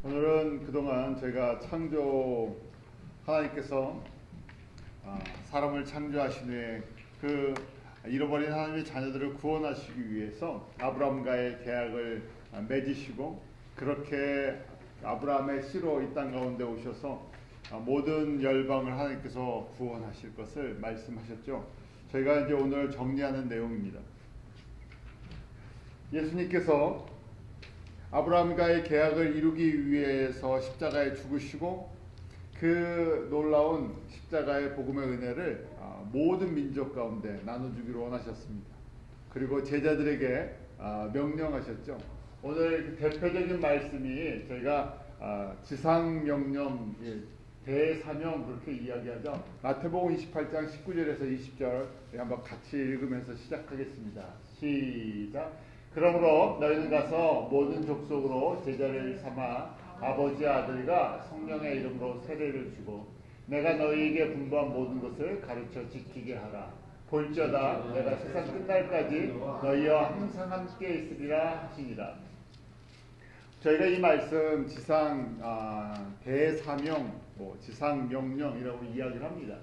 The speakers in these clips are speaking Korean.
오늘은 그동안 저희가 하나님께서 사람을 창조하신 후에 그 잃어버린 하나님의 자녀들을 구원하시기 위해서 아브라함과의 계약을 맺으시고, 그렇게 아브라함의 씨로 이 땅 가운데 오셔서 모든 열방을 하나님께서 구원하실 것을 말씀하셨죠. 저희가 이제 오늘 정리하는 내용입니다. 예수님께서 아브라함과의 계약을 이루기 위해서 십자가에 죽으시고, 그 놀라운 십자가의 복음의 은혜를 모든 민족 가운데 나눠주기로 원하셨습니다. 그리고 제자들에게 명령하셨죠. 오늘 대표적인 말씀이 저희가 지상명령, 대사명 그렇게 이야기하죠. 마태복음 28장 19절에서 20절 한번 같이 읽으면서 시작하겠습니다. 시작. 그러므로 너희는 가서 모든 족속으로 제자를 삼아 아버지 아들과 성령의 이름으로 세례를 주고 내가 너희에게 분부한 모든 것을 가르쳐 지키게 하라. 볼지어다 내가 세상 끝날까지 너희와 항상 함께 있으리라 하시니라. 저희가 이 말씀 지상 대사명, 지상명령이라고 이야기를 합니다.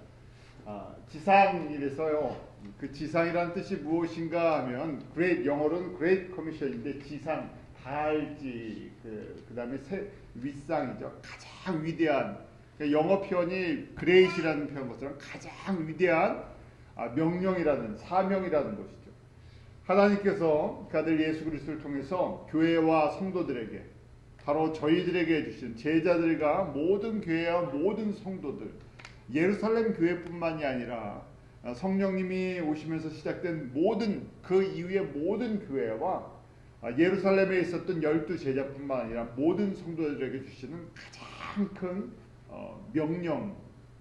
지상이래서요. 그 지상이라는 뜻이 무엇인가 하면 영어로는 Great Commission인데 지상, 다할지, 그 다음에 윗상이죠. 가장 위대한, 영어 표현이 Great이라는 표현 것처럼 가장 위대한 명령이라는, 사명이라는 것이죠. 하나님께서 그 아들 예수 그리스도를 통해서 교회와 성도들에게, 바로 저희들에게 해주신 제자들과 모든 교회와 모든 성도들, 예루살렘 교회뿐만이 아니라 성령님이 오시면서 시작된 모든 그 이후의 모든 교회와 예루살렘에 있었던 12제자뿐만 아니라 모든 성도들에게 주시는 가장 큰 명령,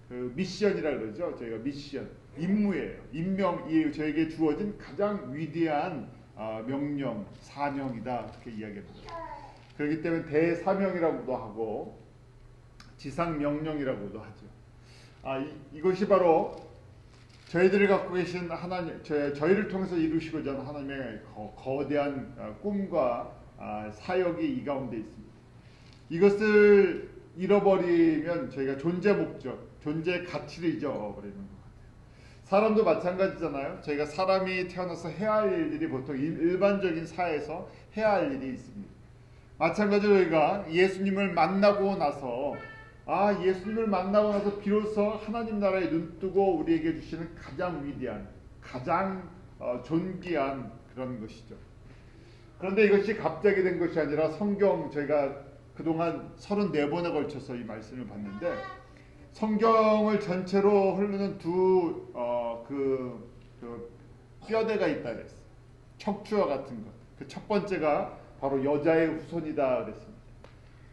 그 미션이라 그러죠. 저희가 미션, 임무예요. 저에게 주어진 가장 위대한 명령, 사명이다, 그렇게 이야기합니다. 그렇기 때문에 대사명이라고도 하고 지상명령이라고도 하죠. 이것이 바로 저희들이 갖고 계신 하나님, 저희를 통해서 이루시고자 하는 하나님의 거대한 꿈과 사역이 이 가운데 있습니다. 이것을 잃어버리면 저희가 존재 목적, 존재 가치를 잊어버리는 것 같아요. 사람도 마찬가지잖아요. 저희가 사람이 태어나서 해야 할 일들이 보통 일반적인 사회에서 해야 할 일이 있습니다. 마찬가지로 저희가 예수님을 만나고 나서 비로소 하나님 나라에 눈뜨고 우리에게 주시는 가장 위대한, 가장 존귀한 그런 것이죠. 그런데 이것이 갑자기 된 것이 아니라 저희가 그동안 34번에 걸쳐서 이 말씀을 봤는데, 성경을 전체로 흐르는 두 뼈대가 있다 그랬어요. 척추와 같은 것. 그 첫 번째가 바로 여자의 후손이다 그랬습니다.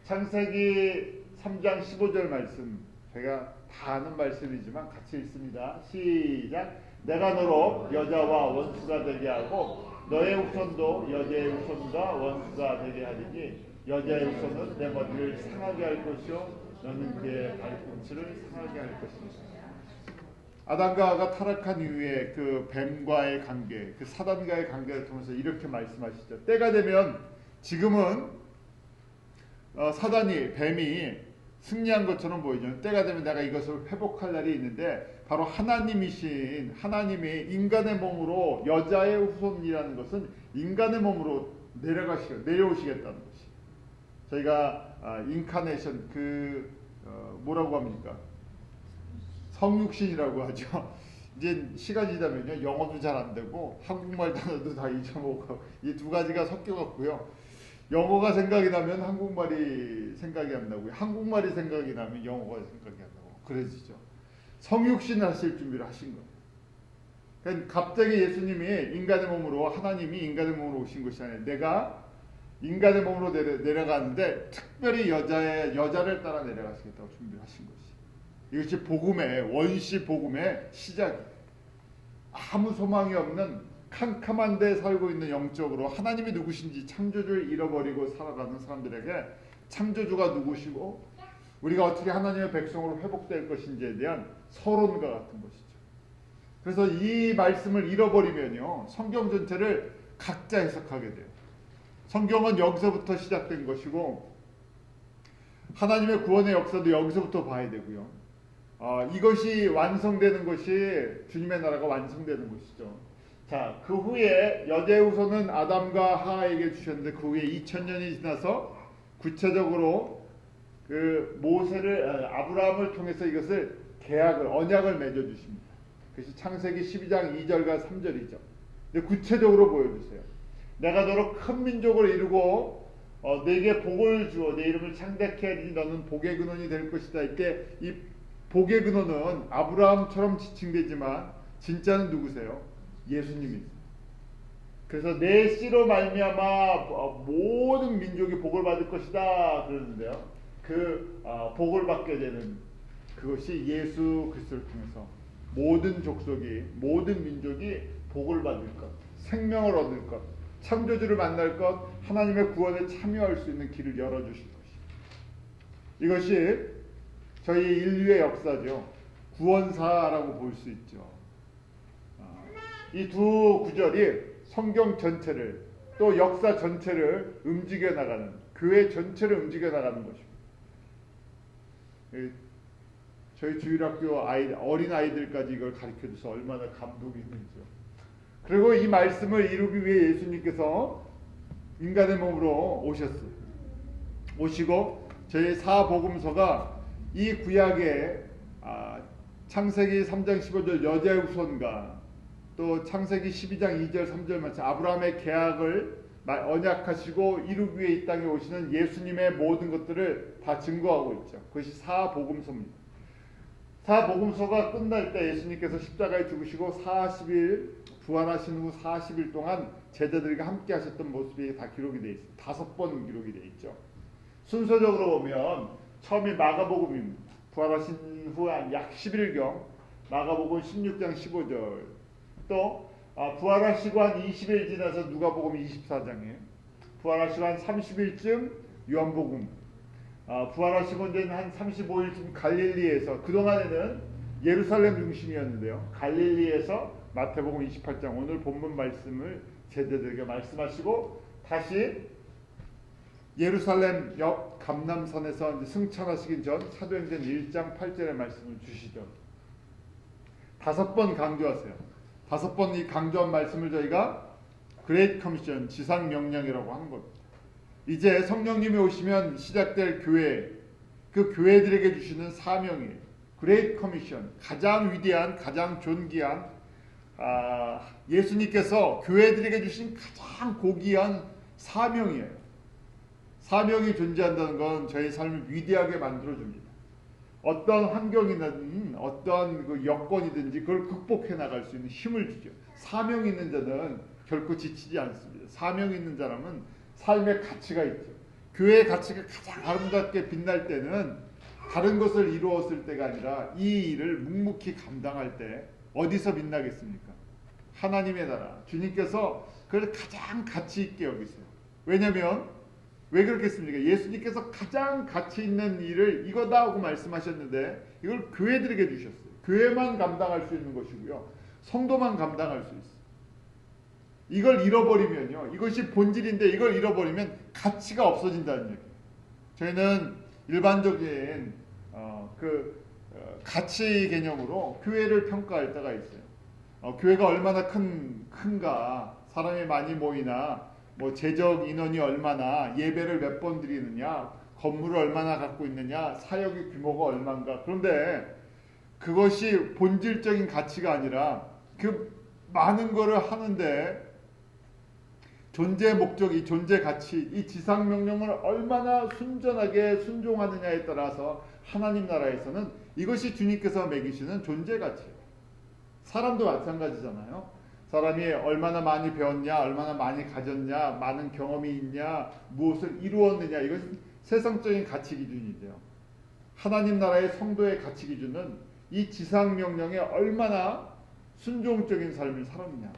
창세기 3장 15절 말씀, 제가 다 아는 말씀이지만 같이 읽습니다. 시작. 내가 너로 여자와 원수가 되게 하고 너의 후손도 여자의 후손과 원수가 되게 하리니 여자의 후손은 내 머리를 상하게 할 것이요 너는 그의 발꿈치를 상하게 할 것입니다. 아담과 하와가 타락한 이후에 그 뱀과의 관계, 그 사단과의 관계를 통해서 이렇게 말씀하시죠. 때가 되면, 지금은 뱀이 승리한 것처럼 보이죠. 때가 되면 내가 이것을 회복할 날이 있는데, 바로 하나님이 인간의 몸으로, 여자의 후손이라는 것은 인간의 몸으로 내려오시겠다는 것이. 저희가 인카네이션, 뭐라고 합니까? 성육신이라고 하죠. 이제 시간이 지나면요, 영어도 잘 안 되고 한국말 단어도 다 잊어먹고, 이 두 가지가 섞여갖고요, 영어가 생각이 나면 한국말이 생각이 안 나고요, 한국말이 생각이 나면 영어가 생각이 안 나고 그래지죠. 성육신 하실 준비를 하신 거예요. 그러니까 갑자기 하나님이 인간의 몸으로 오신 것이 아니라 내가 인간의 몸으로 내려가는데 특별히 여자를 따라 내려가시겠다고 준비를 하신 것이. 이것이 원시 복음의 시작이에요. 아무 소망이 없는 캄캄한 데 살고 있는, 영적으로 하나님이 누구신지, 창조주를 잃어버리고 살아가는 사람들에게 창조주가 누구시고 우리가 어떻게 하나님의 백성으로 회복될 것인지에 대한 서론과 같은 것이죠. 그래서 이 말씀을 잃어버리면요, 성경 전체를 각자 해석하게 돼요. 성경은 여기서부터 시작된 것이고, 하나님의 구원의 역사도 여기서부터 봐야 되고요. 이것이 완성되는 것이 주님의 나라가 완성되는 것이죠. 자, 그 후에 여자의 후손은 아담과 하와에게 주셨는데 그 후에 2000년이 지나서 구체적으로 그 아브라함을 통해서 이것을 계약을 언약을 맺어 주십니다. 그것이 창세기 12장 2절과 3절이죠. 근데 구체적으로 보여주세요. 내가 너로 큰 민족을 이루고 네게 복을 주어 내 이름을 창대케 하리니 너는 복의 근원이 될 것이다. 이때 이 복의 근원은 아브라함처럼 지칭되지만 진짜는 누구세요? 예수님이세요. 그래서 내 씨로 말미암아 모든 민족이 복을 받을 것이다 그러는데요. 그 복을 받게 되는 그것이 예수 그리스도를 통해서 모든 족속이 모든 민족이 복을 받을 것, 생명을 얻을 것, 창조주를 만날 것, 하나님의 구원에 참여할 수 있는 길을 열어주실 것입니다. 이것이 저희 인류의 역사죠. 구원사라고 볼 수 있죠. 이 두 구절이 성경 전체를 또 역사 전체를 움직여 나가는 교회 전체를 움직여 나가는 것입니다. 저희 주일학교 어린 아이들까지 이걸 가르쳐줘서 얼마나 감동이 있는지요. 그리고 이 말씀을 이루기 위해 예수님께서 인간의 몸으로 오셨어요. 오시고 저희 사복음서가 이 구약의 창세기 3장 15절 여자의 후손과 또 창세기 12장 2절 3절 말씀 아브라함의 계약을 언약하시고 이루기 위해 이 땅에 오시는 예수님의 모든 것들을 다 증거하고 있죠. 그것이 사복음서입니다. 사복음서가 끝날 때 예수님께서 십자가에 죽으시고 40일 부활하신 후 40일 동안 제자들과 함께 하셨던 모습이 다 기록이 되어 있습니다. 5번 기록이 되어 있죠. 순서적으로 보면 처음이 마가복음입니다. 부활하신 후 한 약 10일경 마가복음 16장 15절 또 부활하시고 한 20일 지나서 누가복음 24장에 부활하시고 한 30일쯤 요한복음 부활하시고 이제 한 35일쯤 갈릴리에서 그동안에는 예루살렘 중심이었는데요. 갈릴리에서 마태복음 28장 오늘 본문 말씀을 제자들에게 말씀하시고 다시 예루살렘 옆 감람산에서 이제 승천하시기 전 사도행전 1장 8절의 말씀을 주시죠. 5번 강조하세요. 5번 이 강조한 말씀을 저희가 그레이트 커미션 지상 명령이라고 하는 겁니다. 이제 성령님이 오시면 시작될 교회, 그 교회들에게 주시는 사명이에요. 그레이트 커미션, 가장 위대한, 가장 존귀한 예수님께서 교회들에게 주신 가장 고귀한 사명이에요. 사명이 존재한다는 건 저희 삶을 위대하게 만들어줍니다. 어떤 환경이든 어떤 그 여건이든지 그걸 극복해 나갈 수 있는 힘을 주죠. 사명이 있는 자는 결코 지치지 않습니다. 사명이 있는 사람은 삶의 가치가 있죠. 교회의 가치가 가장 아름답게 빛날 때는 다른 것을 이루었을 때가 아니라 이 일을 묵묵히 감당할 때 어디서 빛나겠습니까? 하나님의 나라, 주님께서 그걸 가장 가치 있게 여기세요. 왜냐하면 왜 그렇겠습니까? 예수님께서 가장 가치 있는 일을 이거다 하고 말씀하셨는데 이걸 교회들에게 주셨어요. 교회만 감당할 수 있는 것이고요. 성도만 감당할 수 있어요. 이걸 잃어버리면요. 이것이 본질인데 이걸 잃어버리면 가치가 없어진다는 얘기예요. 저희는 일반적인 가치 개념으로 교회를 평가할 때가 있어요. 교회가 얼마나 큰가, 사람이 많이 모이나, 뭐 재적 인원이 얼마나, 예배를 몇 번 드리느냐, 건물을 얼마나 갖고 있느냐, 사역의 규모가 얼마인가. 그런데 그것이 본질적인 가치가 아니라 그 많은 거를 하는데 존재 목적이, 존재 가치, 이 지상 명령을 얼마나 순전하게 순종하느냐에 따라서 하나님 나라에서는 이것이 주님께서 매기시는 존재 가치예요. 사람도 마찬가지잖아요. 사람이 얼마나 많이 배웠냐, 얼마나 많이 가졌냐, 많은 경험이 있냐, 무엇을 이루었느냐, 이것은 세상적인 가치 기준인데요. 하나님 나라의 성도의 가치 기준은 이 지상 명령에 얼마나 순종적인 삶을 살았느냐.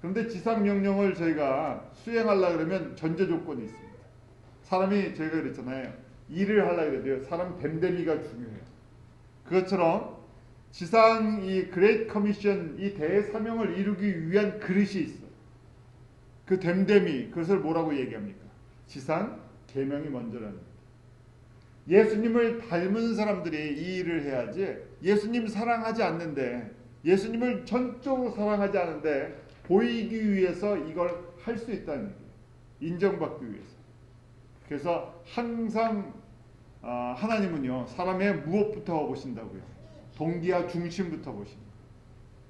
그런데 지상 명령을 저희가 수행하려고 그러면 전제 조건이 있습니다. 사람이 저희가 그랬잖아요. 일을 하려고 그래도요. 사람 댐댐이가 중요해요. 그것처럼 지상 이 그레이트 커미션, 이 대사명을 이루기 위한 그릇이 있어요. 그 댐댐이, 그것을 뭐라고 얘기합니까? 지상 계명이 먼저라는 거예요. 예수님을 닮은 사람들이 이 일을 해야지, 예수님 사랑하지 않는데, 예수님을 전적으로 사랑하지 않은데 보이기 위해서 이걸 할 수 있다는 얘기예요. 인정받기 위해서. 그래서 항상 하나님은요, 사람의 무엇부터 보신다고요? 동기와 중심부터 보십니다.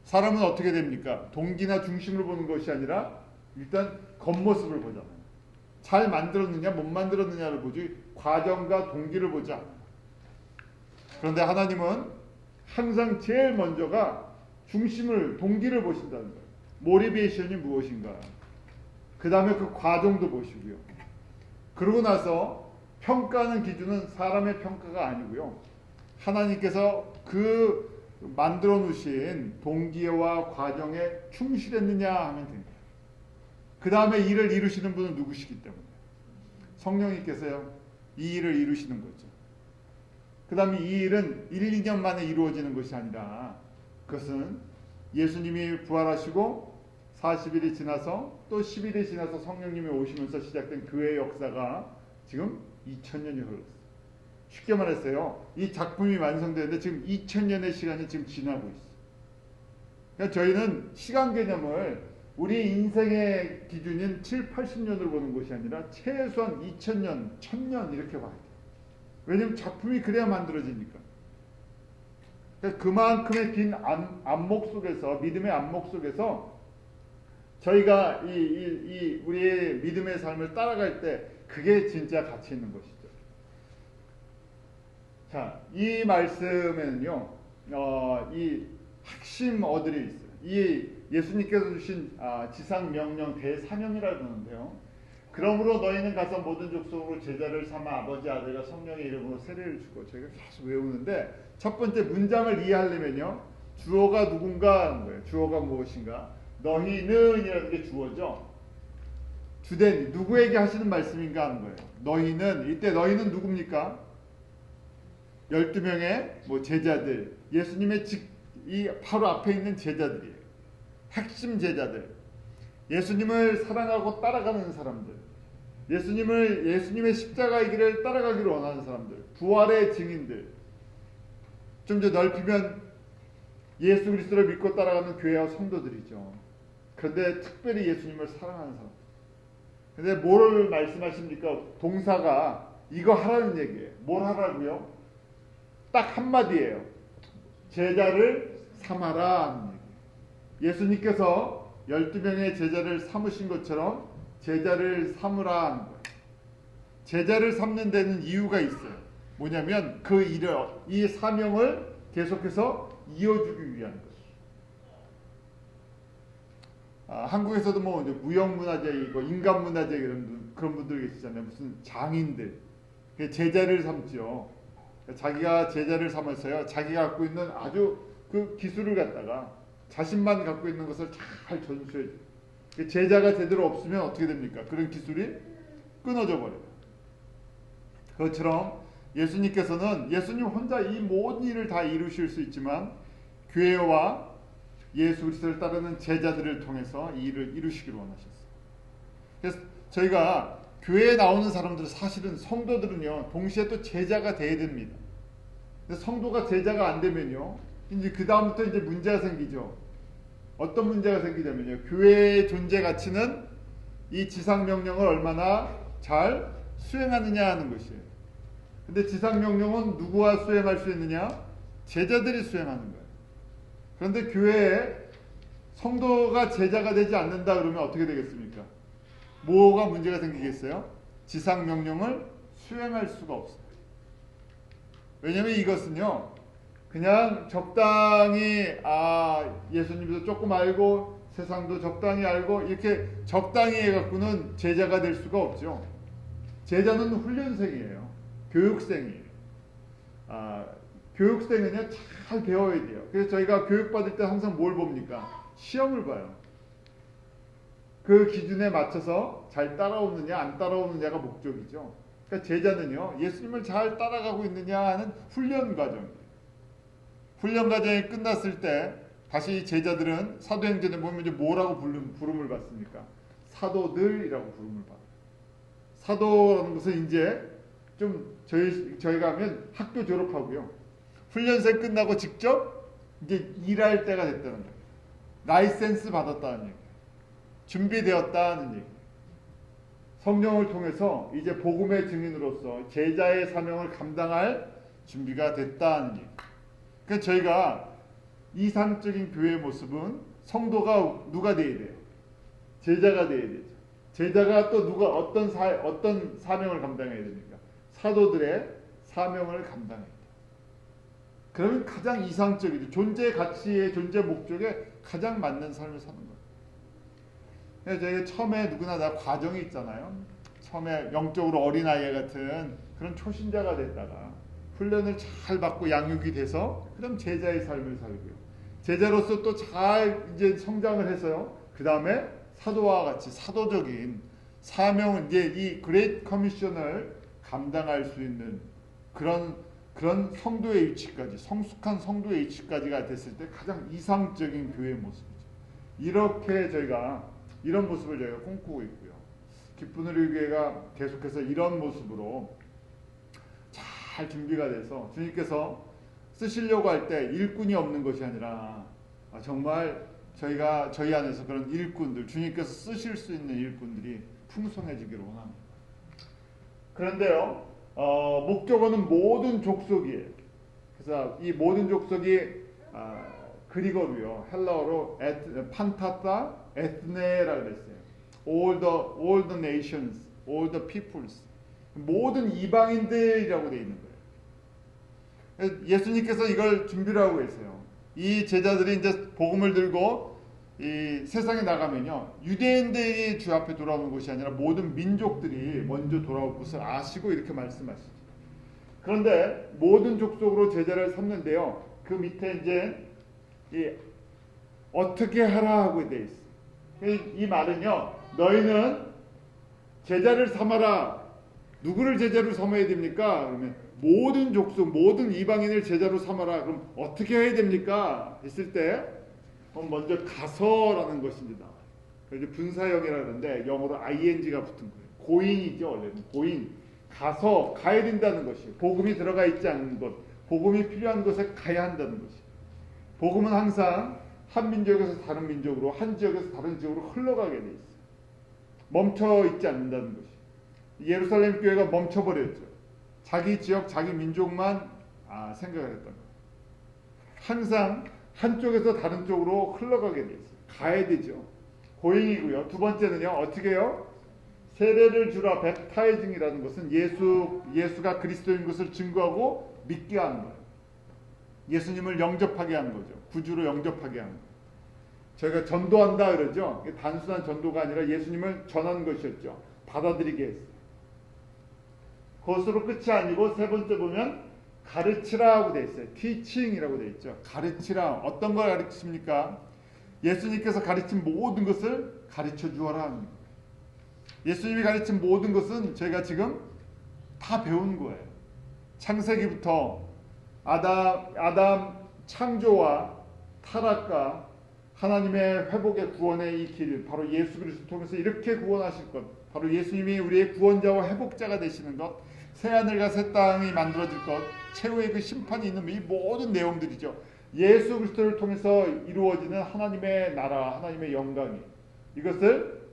사람은 어떻게 됩니까? 동기나 중심을 보는 것이 아니라 일단 겉모습을 보잖아요. 잘 만들었느냐 못 만들었느냐를 보지 과정과 동기를 보지 않아요. 그런데 하나님은 항상 제일 먼저가 중심을, 동기를 보신다는 거예요. 모티베이션이 무엇인가. 그 다음에 그 과정도 보시고요. 그러고 나서 평가하는 기준은 사람의 평가가 아니고요, 하나님께서 그 만들어 놓으신 동기와 과정에 충실했느냐 하면 됩니다. 그 다음에 일을 이루시는 분은 누구시기 때문에 성령님께서요, 이 일을 이루시는 거죠. 그 다음에 이 일은 1, 2년 만에 이루어지는 것이 아니라 그것은 예수님이 부활하시고 40일이 지나서 또 10일이 지나서 성령님이 오시면서 시작된 교회의 역사가 지금 2000년이 흘렀어요. 쉽게 말했어요. 이 작품이 완성되는데 지금 2000년의 시간이 지금 지나고 있어요. 그러니까 저희는 시간 개념을 우리 인생의 기준인 7, 80년으로 보는 것이 아니라 최소한 2000년, 1000년 이렇게 봐야 돼요. 왜냐하면 작품이 그래야 만들어지니까. 그러니까 그만큼의 긴 안목 속에서, 믿음의 안목 속에서 저희가 우리의 믿음의 삶을 따라갈 때 그게 진짜 가치 있는 것이죠. 자, 이 말씀에는요, 이 핵심 어들이 있어요. 이 예수님께서 주신 지상 명령 대사명이라고 하는데요. 그러므로 너희는 가서 모든 족속으로 제자를 삼아 아버지, 아들과 성령의 이름으로 세례를 주고, 저희가 계속 외우는데 첫 번째 문장을 이해하려면요, 주어가 누군가 하는 거예요. 주어가 무엇인가? 너희는 이라는 게 주어죠. 주된 누구에게 하시는 말씀인가 하는 거예요. 너희는, 이때 너희는 누굽니까? 12명의 제자들, 예수님의 이 바로 앞에 있는 제자들이에요. 핵심 제자들, 예수님을 사랑하고 따라가는 사람들, 예수님의 십자가의 길을 따라가기를 원하는 사람들, 부활의 증인들. 좀 더 넓히면 예수 그리스도를 믿고 따라가는 교회와 성도들이죠. 그런데 특별히 예수님을 사랑하는 사람. 근데 뭘 말씀하십니까? 동사가 이거 하라는 얘기예요. 뭘 하라고요? 딱 한마디예요. 제자를 삼아라 하는 얘기예요. 예수님께서 12명의 제자를 삼으신 것처럼 제자를 삼으라 하는 거예요. 제자를 삼는 데는 이유가 있어요. 뭐냐면 이 사명을 계속해서 이어주기 위한 것이죠. 한국에서도 무형문화재, 인간문화재 그런 분들 계시잖아요. 무슨 장인들. 제자를 삼죠. 자기가 제자를 삼아서요, 자기가 갖고 있는 아주 그 기술을 갖다가 자신만 갖고 있는 것을 잘 전수해줘요. 제자가 제대로 없으면 어떻게 됩니까? 그런 기술이 끊어져 버려요. 그것처럼 예수님께서는 예수님 혼자 이 모든 일을 다 이루실 수 있지만 교회와 예수 그리스도를 따르는 제자들을 통해서 이 일을 이루시기를 원하셨어요. 그래서 저희가 교회에 나오는 사람들, 사실은 성도들은요, 동시에 또 제자가 돼야 됩니다. 근데 성도가 제자가 안 되면요, 이제 그 다음부터 이제 문제가 생기죠. 어떤 문제가 생기냐면요, 교회의 존재 가치는 이 지상 명령을 얼마나 잘 수행하느냐 하는 것이에요. 근데 지상 명령은 누구가 수행할 수 있느냐? 제자들이 수행하는 거예요. 그런데 교회에 성도가 제자가 되지 않는다 그러면 어떻게 되겠습니까? 뭐가 문제가 생기겠어요? 지상 명령을 수행할 수가 없어요. 왜냐하면 이것은요, 그냥 적당히 예수님도 조금 알고 세상도 적당히 알고 이렇게 적당히 해갖고는 제자가 될 수가 없죠. 제자는 훈련생이에요. 교육생이에요. 교육생은요, 잘 배워야 돼요. 그래서 저희가 교육받을 때 항상 뭘 봅니까? 시험을 봐요. 그 기준에 맞춰서 잘 따라오느냐 안 따라오느냐가 목적이죠. 그러니까 제자는요, 예수님을 잘 따라가고 있느냐 하는 훈련 과정이에요. 훈련 과정이 끝났을 때 다시 제자들은 사도행전에 보면 이제 뭐라고 부름을 받습니까? 사도들이라고 부름을 받아요. 사도라는 것은 이제 좀 저희가 하면 학교 졸업하고요. 훈련생 끝나고 직접 이제 일할 때가 됐다는 거예요. 라이센스 받았다는 얘기. 준비되었다는 얘기. 성령을 통해서 이제 복음의 증인으로서 제자의 사명을 감당할 준비가 됐다는 얘기. 그러니까 저희가 이상적인 교회의 모습은 성도가 누가 돼야 돼요? 제자가 돼야 되죠. 제자가 또 누가 어떤 사명을 감당해야 됩니까? 사도들의 사명을 감당해야 돼요. 그러면 가장 이상적이죠. 존재 가치의 존재 목적에 가장 맞는 삶을 사는 거예요. 그래서 저희가 처음에 누구나 다 과정이 있잖아요. 처음에 영적으로 어린아이 같은 그런 초신자가 됐다가 훈련을 잘 받고 양육이 돼서 그럼 제자의 삶을 살고요. 제자로서 또 잘 이제 성장을 해서요. 그 다음에 사도와 같이 사도적인 사명을 이제 이 그레이트 커미션을 감당할 수 있는 그런 성도의 위치까지 성숙한 성도의 위치까지가 됐을 때 가장 이상적인 교회의 모습이죠. 이렇게 저희가 이런 모습을 저희가 꿈꾸고 있고요. 기쁜 우리 교회가 계속해서 이런 모습으로 잘 준비가 돼서 주님께서 쓰시려고 할 때 일꾼이 없는 것이 아니라 정말 저희 안에서 그런 일꾼들, 주님께서 쓰실 수 있는 일꾼들이 풍성해지기를 원합니다. 그런데요, 목적어는 모든 족속이에요. 그래서 이 모든 족속이 그리거로요, 헬라어로 판타타 에트네라 그랬어요. all the nations, all the peoples. 모든 이방인들이라고 되어 있는 거예요. 예수님께서 이걸 준비를 하고 계세요. 이 제자들이 이제 복음을 들고 이 세상에 나가면요, 유대인들이 주 앞에 돌아오는 것이 아니라 모든 민족들이 먼저 돌아올 것을 아시고 이렇게 말씀하시죠. 그런데 모든 족속으로 제자를 삼는데요, 그 밑에 이제 어떻게 하라 하고 되어 있어요. 이 말은요, 너희는 제자를 삼아라. 누구를 제자로 삼아야 됩니까? 그러면 모든 족속, 모든 이방인을 제자로 삼아라. 그럼 어떻게 해야 됩니까? 했을 때 먼저 가서라는 것입니다. 그래서 분사형이라 그러는데 영어로 ing가 붙은 거예요. 고인이죠. 원래는 고인. 가서 가야 된다는 것이에요. 복음이 들어가 있지 않는 것, 복음이 필요한 곳에 가야 한다는 것이에요. 복음은 항상 한 민족에서 다른 민족으로, 한 지역에서 다른 지역으로 흘러가게 돼 있어요. 멈춰 있지 않는다는 것이. 예루살렘 교회가 멈춰버렸죠. 자기 지역, 자기 민족만 생각을 했던 거예요. 항상 한쪽에서 다른 쪽으로 흘러가게 돼 있어요. 가야 되죠. 고잉이고요. 두 번째는요, 어떻게 해요? 세례를 주라. 뵙타이징이라는 것은 예수가 그리스도인 것을 증거하고 믿게 하는 거예요. 예수님을 영접하게 하는 거죠. 구주로 영접하게 하는 거예요. 저희가 전도한다 그러죠. 단순한 전도가 아니라 예수님을 전하는 것이었죠. 받아들이게 했어요. 그것으로 끝이 아니고 세 번째 보면 가르치라고 되어 있어요. teaching이라고 되어 있죠. 가르치라. 어떤 걸 가르칩니까? 예수님께서 가르친 모든 것을 가르쳐 주어라 합니다. 예수님이 가르친 모든 것은 저희가 지금 다 배운 거예요. 창세기부터 아담 창조와 타락과 하나님의 회복의 구원의 이 길, 바로 예수 그리스도를 통해서 이렇게 구원하실 것, 바로 예수님이 우리의 구원자와 회복자가 되시는 것, 새하늘과 새 땅이 만들어질 것, 최후의 그 심판이 있는 이 모든 내용들이죠. 예수 그리스도를 통해서 이루어지는 하나님의 나라, 하나님의 영광이, 이것을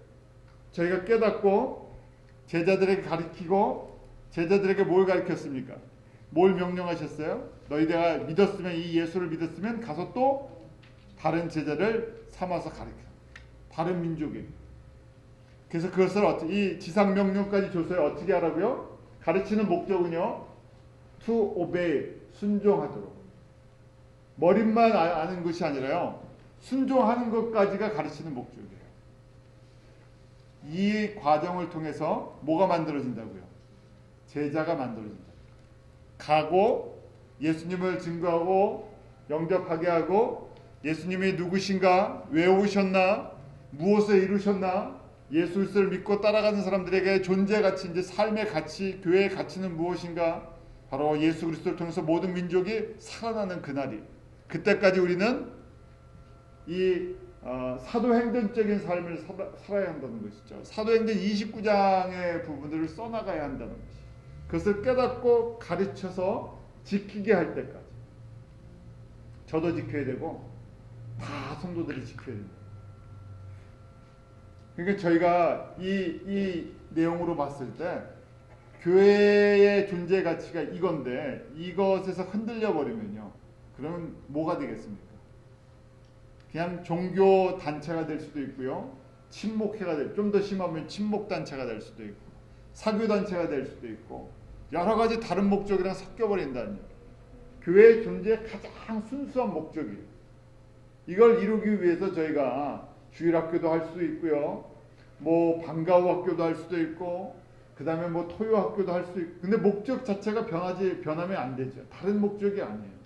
저희가 깨닫고 제자들에게 가르치고, 제자들에게 뭘 가르쳤습니까? 뭘 명령하셨어요? 너희가 믿었으면, 이 예수를 믿었으면 가서 또 다른 제자를 삼아서 가르쳐. 다른 민족에. 그래서 그것을 이 지상 명령까지 줘서요, 어떻게 하라고요? 가르치는 목적은요, to obey, 순종하도록. 머릿만 아는 것이 아니라요, 순종하는 것까지가 가르치는 목적이에요. 이 과정을 통해서 뭐가 만들어진다고요? 제자가 만들어진다. 가고 예수님을 증거하고 영접하게 하고, 예수님이 누구신가, 왜 오셨나, 무엇을 이루셨나, 예수 그리스도를 믿고 따라가는 사람들에게 존재 가치, 이제 삶의 가치, 교회의 가치는 무엇인가? 바로 예수 그리스도를 통해서 모든 민족이 살아나는 그날이, 그때까지 우리는 이 사도행전적인 삶을 살아야 한다는 것이죠. 사도행전 29장의 부분들을 써나가야 한다는 것이. 그것을 깨닫고 가르쳐서 지키게 할 때까지. 저도 지켜야 되고 다 성도들이 지켜야 됩니다. 그러니까 저희가 이 내용으로 봤을 때 교회의 존재 가치가 이건데 이것에서 흔들려 버리면요. 그러면 뭐가 되겠습니까? 그냥 종교 단체가 될 수도 있고요. 친목회가 좀 더 심하면 친목 단체가 될 수도 있고 사교 단체가 될 수도 있고 여러 가지 다른 목적이랑 섞여 버린다는 얘기예요. 교회의 존재의 가장 순수한 목적이에요. 이걸 이루기 위해서 저희가 주일학교도 할 수도 있고요. 뭐 방과후 학교도 할 수도 있고 그 다음에 뭐 토요 학교도 할 수도 있고 근데 목적 자체가 변하면 안 되죠. 다른 목적이 아니에요.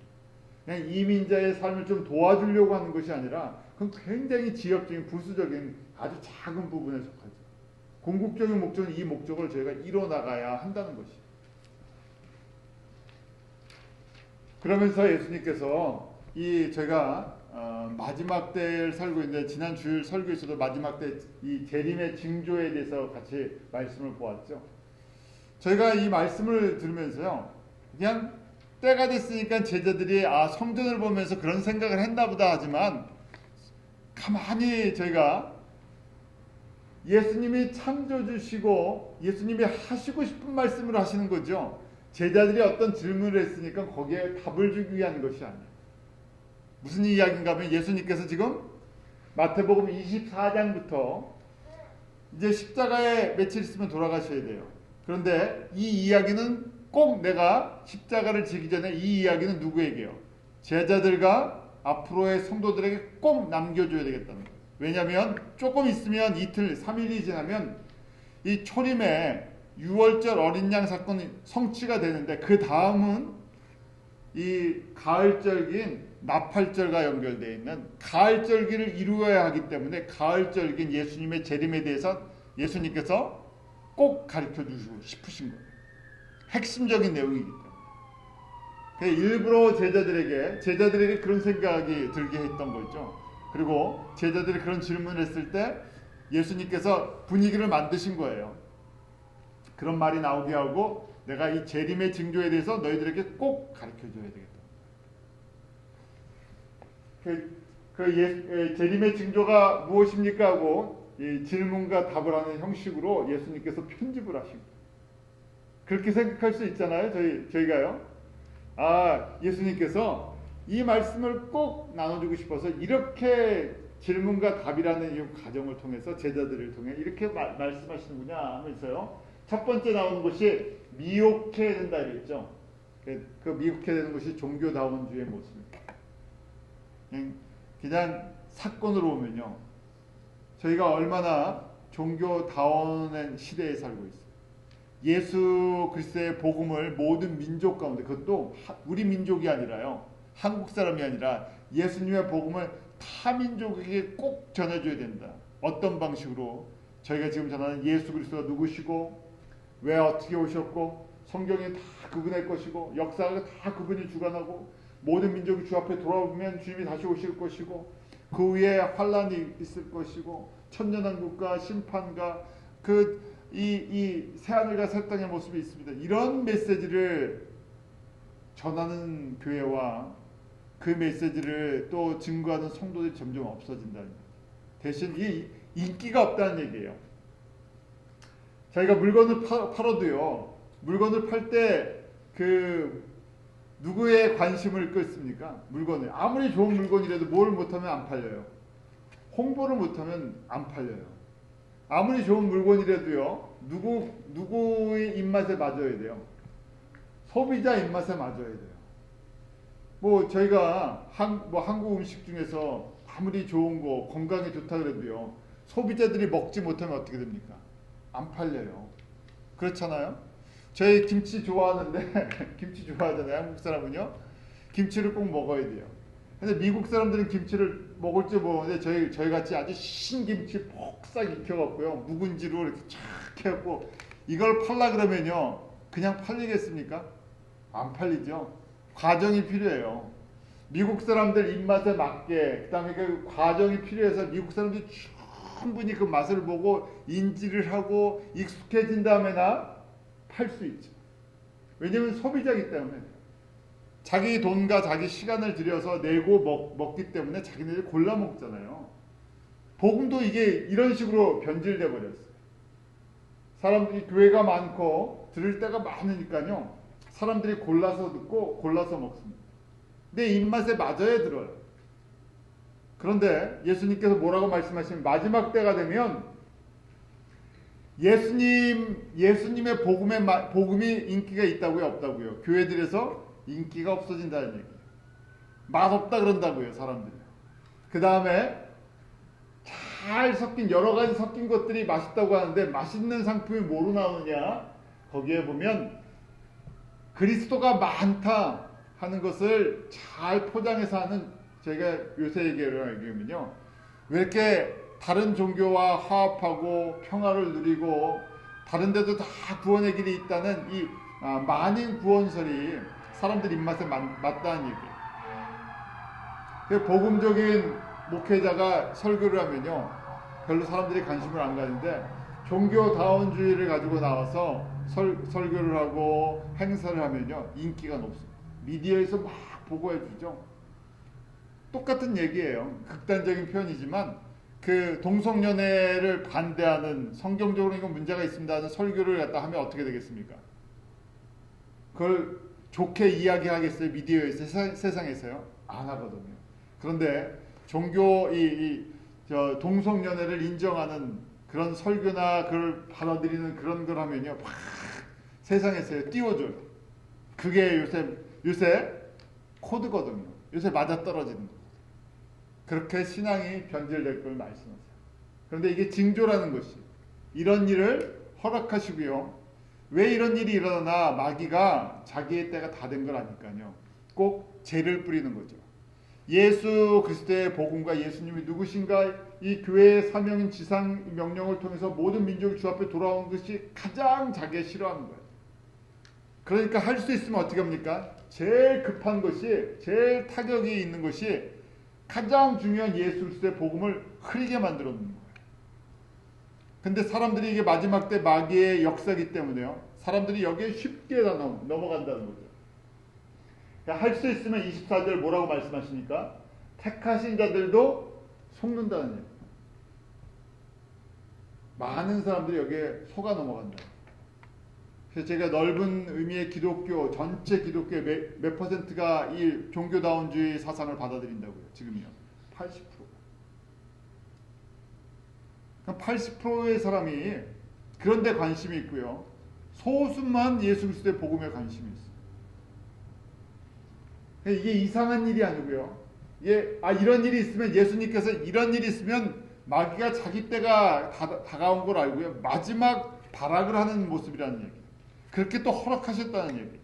그냥 이민자의 삶을 좀 도와주려고 하는 것이 아니라 그건 굉장히 지역적인 부수적인 아주 작은 부분에 속하죠. 궁극적인 목적은 이 목적을 저희가 이뤄나가야 한다는 것이죠. 그러면서 예수님께서 저희가 마지막 때를 살고 있는데 지난 주일 설교에서도 마지막 때 이 재림의 징조에 대해서 같이 말씀을 보았죠. 저희가 이 말씀을 들으면서요. 그냥 때가 됐으니까 제자들이 성전을 보면서 그런 생각을 했나 보다 하지만 가만히 저희가 예수님이 창조주시고 예수님이 하시고 싶은 말씀을 하시는 거죠. 제자들이 어떤 질문을 했으니까 거기에 답을 주기 위한 것이 아니에요. 무슨 이야기인가 하면 예수님께서 지금 마태복음 24장부터 이제 십자가에 며칠 있으면 돌아가셔야 돼요. 그런데 이 이야기는 꼭 내가 십자가를 지기 전에 이 이야기는 누구에게요? 제자들과 앞으로의 성도들에게 꼭 남겨줘야 되겠다는 거예요. 왜냐하면 조금 있으면 이틀, 3일이 지나면 이 초림의 6월절 어린 양 사건이 성취가 되는데 그 다음은 이 가을절기인 나팔절과 연결되어 있는 가을절기를 이루어야 하기 때문에 가을절기인 예수님의 재림에 대해서 예수님께서 꼭 가르쳐 주시고 싶으신 거예요. 핵심적인 내용이기 때문에. 일부러 제자들에게 그런 생각이 들게 했던 거죠. 그리고 제자들이 그런 질문을 했을 때 예수님께서 분위기를 만드신 거예요. 그런 말이 나오게 하고 내가 이 재림의 징조에 대해서 너희들에게 꼭 가르쳐줘야 되겠다. 재림의 징조가 무엇입니까? 하고 이 질문과 답을 하는 형식으로 예수님께서 편집을 하신 거예요. 그렇게 생각할 수 있잖아요. 저희가요. 예수님께서 이 말씀을 꼭 나눠주고 싶어서 이렇게 질문과 답이라는 이 과정을 통해서 제자들을 통해 이렇게 말씀하시는구나 하면서요. 첫 번째 나오는 것이 미혹해야 된다 이랬죠. 그 미혹해야 되는 것이 종교다원주의 모습입니다. 그냥 사건으로 보면요. 저희가 얼마나 종교다원의 시대에 살고 있어요. 예수 그리스도의 복음을 모든 민족 가운데 그것도 우리 민족이 아니라요. 한국 사람이 아니라 예수님의 복음을 타 민족에게 꼭 전해줘야 된다. 어떤 방식으로? 저희가 지금 전하는 예수 그리스도가 누구시고 왜 어떻게 오셨고 성경이 다 그분의 것이고 역사가 다 그분이 주관하고 모든 민족이 주 앞에 돌아오면 주님이 다시 오실 것이고 그 위에 환란이 있을 것이고 천년왕국과 심판과 이 새하늘과 새 땅의 모습이 있습니다. 이런 메시지를 전하는 교회와 그 메시지를 또 증거하는 성도들이 점점 없어진다는 거예요. 대신 이 인기가 없다는 얘기예요. 자기가 물건을 팔아도요. 물건을 팔 때 누구의 관심을 끌습니까? 물건을. 아무리 좋은 물건이라도 뭘 못하면 안 팔려요. 홍보를 못하면 안 팔려요. 아무리 좋은 물건이라도요. 누구의 입맛에 맞아야 돼요. 소비자 입맛에 맞아야 돼요. 뭐 저희가 한국 음식 중에서 아무리 좋은 거 건강에 좋다 그래도요. 소비자들이 먹지 못하면 어떻게 됩니까? 안 팔려요. 그렇잖아요. 저희 김치 좋아하는데 김치 좋아하잖아요. 한국 사람은요. 김치를 꼭 먹어야 돼요. 근데 미국 사람들은 김치를 먹을 줄 모르는데 저희 같이 아주 신김치 폭삭 익혀갖고요. 묵은지로 이렇게 촥 해갖고 이걸 팔라 그러면요. 그냥 팔리겠습니까? 안 팔리죠. 과정이 필요해요. 미국 사람들 입맛에 맞게 그다음에 그 과정이 필요해서 미국 사람들이 충분히 그 맛을 보고 인지를 하고 익숙해진 다음에나 팔 수 있죠. 왜냐하면 소비자이기 때문에 자기 돈과 자기 시간을 들여서 내고 먹기 때문에 자기네들이 골라 먹잖아요. 복음도 이게 이런 식으로 변질돼 버렸어요. 사람들이 교회가 많고 들을 때가 많으니까요. 사람들이 골라서 듣고 골라서 먹습니다. 내 입맛에 맞아야 들어요. 그런데 예수님께서 뭐라고 말씀하시면 마지막 때가 되면 예수님의 복음이 인기가 있다고요, 없다고요? 교회들에서 인기가 없어진다는 얘기예요. 맛없다 그런다고요, 사람들이. 그 다음에 잘 섞인 여러 가지 섞인 것들이 맛있다고 하는데 맛있는 상품이 뭐로 나오느냐? 거기에 보면 그리스도가 많다 하는 것을 잘 포장해서 하는, 제가 요새 얘기하면요, 왜 이렇게 다른 종교와 화합하고 평화를 누리고 다른 데도 다 구원의 길이 있다는 이 만인 구원설이 사람들 입맛에 맞다는 얘기예요. 복음적인 목회자가 설교를 하면요, 별로 사람들이 관심을 안 가는데 종교다원주의를 가지고 나와서 설교를 하고 행사를 하면요, 인기가 높습니다. 미디어에서 막 보고해 주죠. 똑같은 얘기예요. 극단적인 표현이지만 그 동성연애를 반대하는, 성경적으로 이건 문제가 있습니다 하는 설교를 갖다 하면 어떻게 되겠습니까? 그걸 좋게 이야기하겠어요? 미디어에서, 세상에서요? 안 하거든요. 그런데 종교 저 동성연애를 인정하는 그런 설교나 그걸 받아들이는 그런 걸 하면요, 막 세상에서요 띄워줘요. 그게 요새 코드거든요. 요새 맞아떨어지는 거. 그렇게 신앙이 변질될 걸 말씀하세요. 그런데 이게 징조라는 것이, 이런 일을 허락하시고요. 왜 이런 일이 일어나나? 마귀가 자기의 때가 다 된 걸 아니까요. 꼭 죄를 뿌리는 거죠. 예수 그리스도의 복음과 예수님이 누구신가, 이 교회의 사명인 지상 명령을 통해서 모든 민족이 주 앞에 돌아온 것이 가장 자기가 싫어하는 거예요. 그러니까 할 수 있으면 어떻게 합니까? 제일 급한 것이, 제일 타격이 있는 것이 가장 중요한 예수 그리스도의 복음을 흐리게 만들어 놓는 거예요. 근데 사람들이, 이게 마지막 때 마귀의 역사이기 때문에요, 사람들이 여기에 쉽게 넘어간다는 거죠. 할 수 있으면 24절 뭐라고 말씀하십니까? 택하신 자들도 속는다는 얘기예요. 많은 사람들이 여기에 속아 넘어간다. 그래서 제가 넓은 의미의 기독교, 전체 기독교의 몇 퍼센트가 이 종교다원주의 사상을 받아들인다고요? 지금요. 80%. 80%의 사람이 그런 데 관심이 있고요. 소수만 예수 그리스도의 복음에 관심이 있어요. 이게 이상한 일이 아니고요. 이런 일이 있으면, 예수님께서 이런 일이 있으면 마귀가 자기 때가 다가온 걸 알고요, 마지막 발악을 하는 모습이라는 얘기. 그렇게 또 허락하셨다는 얘기.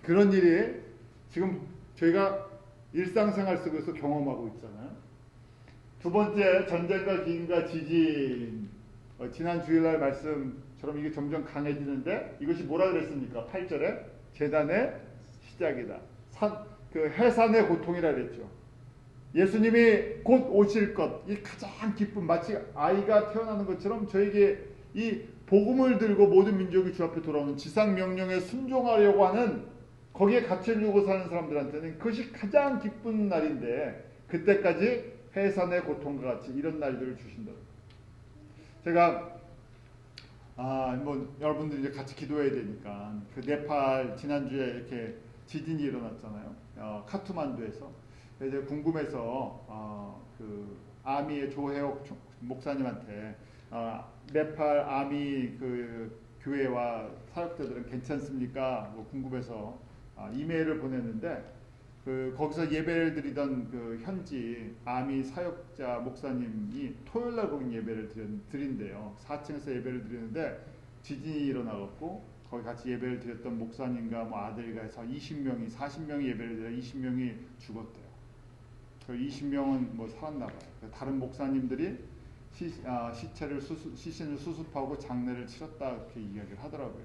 그런 일이 지금 저희가 일상생활 속에서 경험하고 있잖아요. 두 번째, 전쟁과 기근과 지진. 지난 주일날 말씀처럼 이게 점점 강해지는데, 이것이 뭐라 그랬습니까? 8절에 재단의 시작이다. 그 해산의 고통이라 그랬죠. 예수님이 곧 오실 것, 이 가장 기쁜, 마치 아이가 태어나는 것처럼 저에게 이 복음을 들고 모든 민족이 주 앞에 돌아오는 지상 명령에 순종하려고 하는, 거기에 갇히려고 사는 사람들한테는 그것이 가장 기쁜 날인데, 그때까지 해산의 고통과 같이 이런 날들을 주신다. 제가 여러분들이 이제 같이 기도해야 되니까, 그 네팔 지난주에 이렇게 지진이 일어났잖아요. 카투만두에서. 그래서 궁금해서 그 아미의 조혜옥 목사님한테 네팔 아미 그 교회와 사역자들은 괜찮습니까? 뭐 궁금해서 이메일을 보냈는데, 거기서 예배를 드리던 그 현지 아미 사역자 목사님이 토요일날 거기 예배를 드린대요. 4층에서 예배를 드리는데 지진이 일어나갖고 거기 같이 예배를 드렸던 목사님과 뭐 아들과 해서 20명이, 40명이 예배를 드려 20명이 죽었대요. 그 20명은 뭐 살았나 봐요. 다른 목사님들이 시신을 수습하고 장례를 치렀다, 이렇게 이야기를 하더라고요.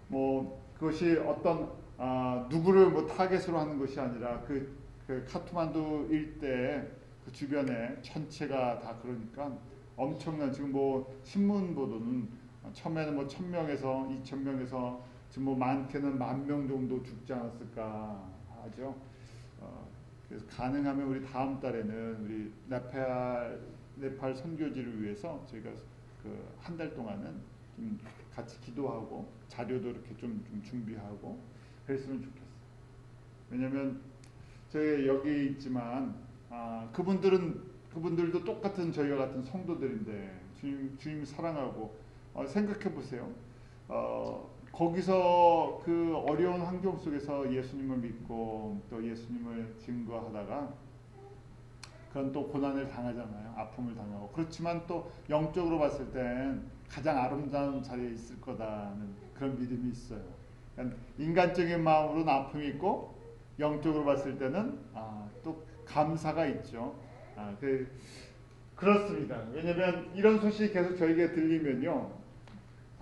뭐 그것이 어떤 누구를 뭐 타겟으로 하는 것이 아니라 그 카트만두 일대 그 주변에 전체가 다, 그러니까 엄청난, 지금 뭐 신문 보도는 처음에는 뭐 1,000명에서 2,000명에서 지금 뭐 많게는 10,000명 정도 죽지 않았을까 하죠. 그래서 가능하면 우리 다음 달에는 우리 네팔 선교지를 위해서 저희가 그 한 달 동안은 좀 같이 기도하고 자료도 이렇게 좀 준비하고 그랬으면 좋겠어요. 왜냐하면 저희 여기 있지만 그분들도 똑같은 저희와 같은 성도들인데 주님 사랑하고 생각해 보세요. 거기서 그 어려운 환경 속에서 예수님을 믿고 또 예수님을 증거하다가 그런 또 고난을 당하잖아요. 아픔을 당하고. 그렇지만 또 영적으로 봤을 땐 가장 아름다운 자리에 있을 거다는 그런 믿음이 있어요. 그러니까 인간적인 마음으로는 아픔이 있고 영적으로 봤을 때는 또 감사가 있죠. 그렇습니다. 왜냐하면 이런 소식이 계속 저에게 들리면요.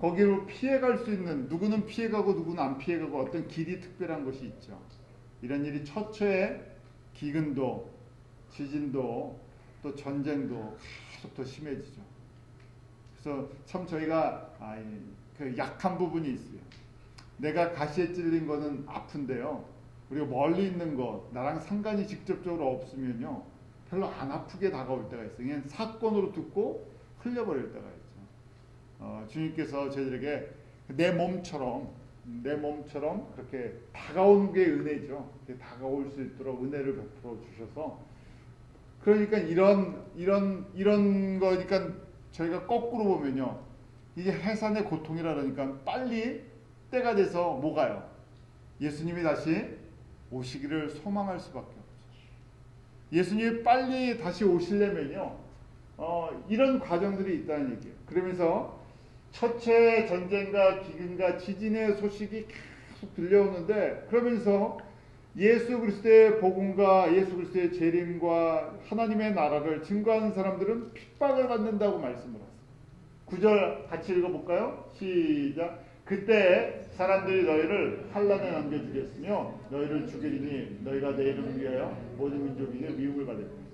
거기로 피해갈 수 있는, 누구는 피해가고 누구는 안 피해가고 어떤 길이 특별한 것이 있죠. 이런 일이 처처에 기근도 지진도 또 전쟁도 계속 더 심해지죠. 그래서 참 저희가 그 약한 부분이 있어요. 내가 가시에 찔린 거는 아픈데요. 우리가 멀리 있는 거 나랑 상관이 직접적으로 없으면요. 별로 안 아프게 다가올 때가 있어요. 그냥 사건으로 듣고 흘려버릴 때가 있죠. 주님께서 저희들에게 내 몸처럼 그렇게 다가오는 게 은혜죠. 다가올 수 있도록 은혜를 베풀어 주셔서 그러니까 이런 거니까 저희가 거꾸로 보면요. 이게 해산의 고통이라 그러니까 빨리 때가 돼서 뭐가요? 예수님이 다시 오시기를 소망할 수밖에 없죠. 예수님이 빨리 다시 오시려면요. 이런 과정들이 있다는 얘기예요. 그러면서 첫째 전쟁과 기근과 지진의 소식이 계속 들려오는데 그러면서 예수 그리스도의 복음과 예수 그리스도의 재림과 하나님의 나라를 증거하는 사람들은 핍박을 받는다고 말씀을 하세요. 9절 같이 읽어볼까요? 시작. 그때 사람들이 너희를 환난에 넘겨주겠으며 너희를 죽이리니 너희가 내 이름을 위하여 모든 민족에게 미움을 받을 것이다.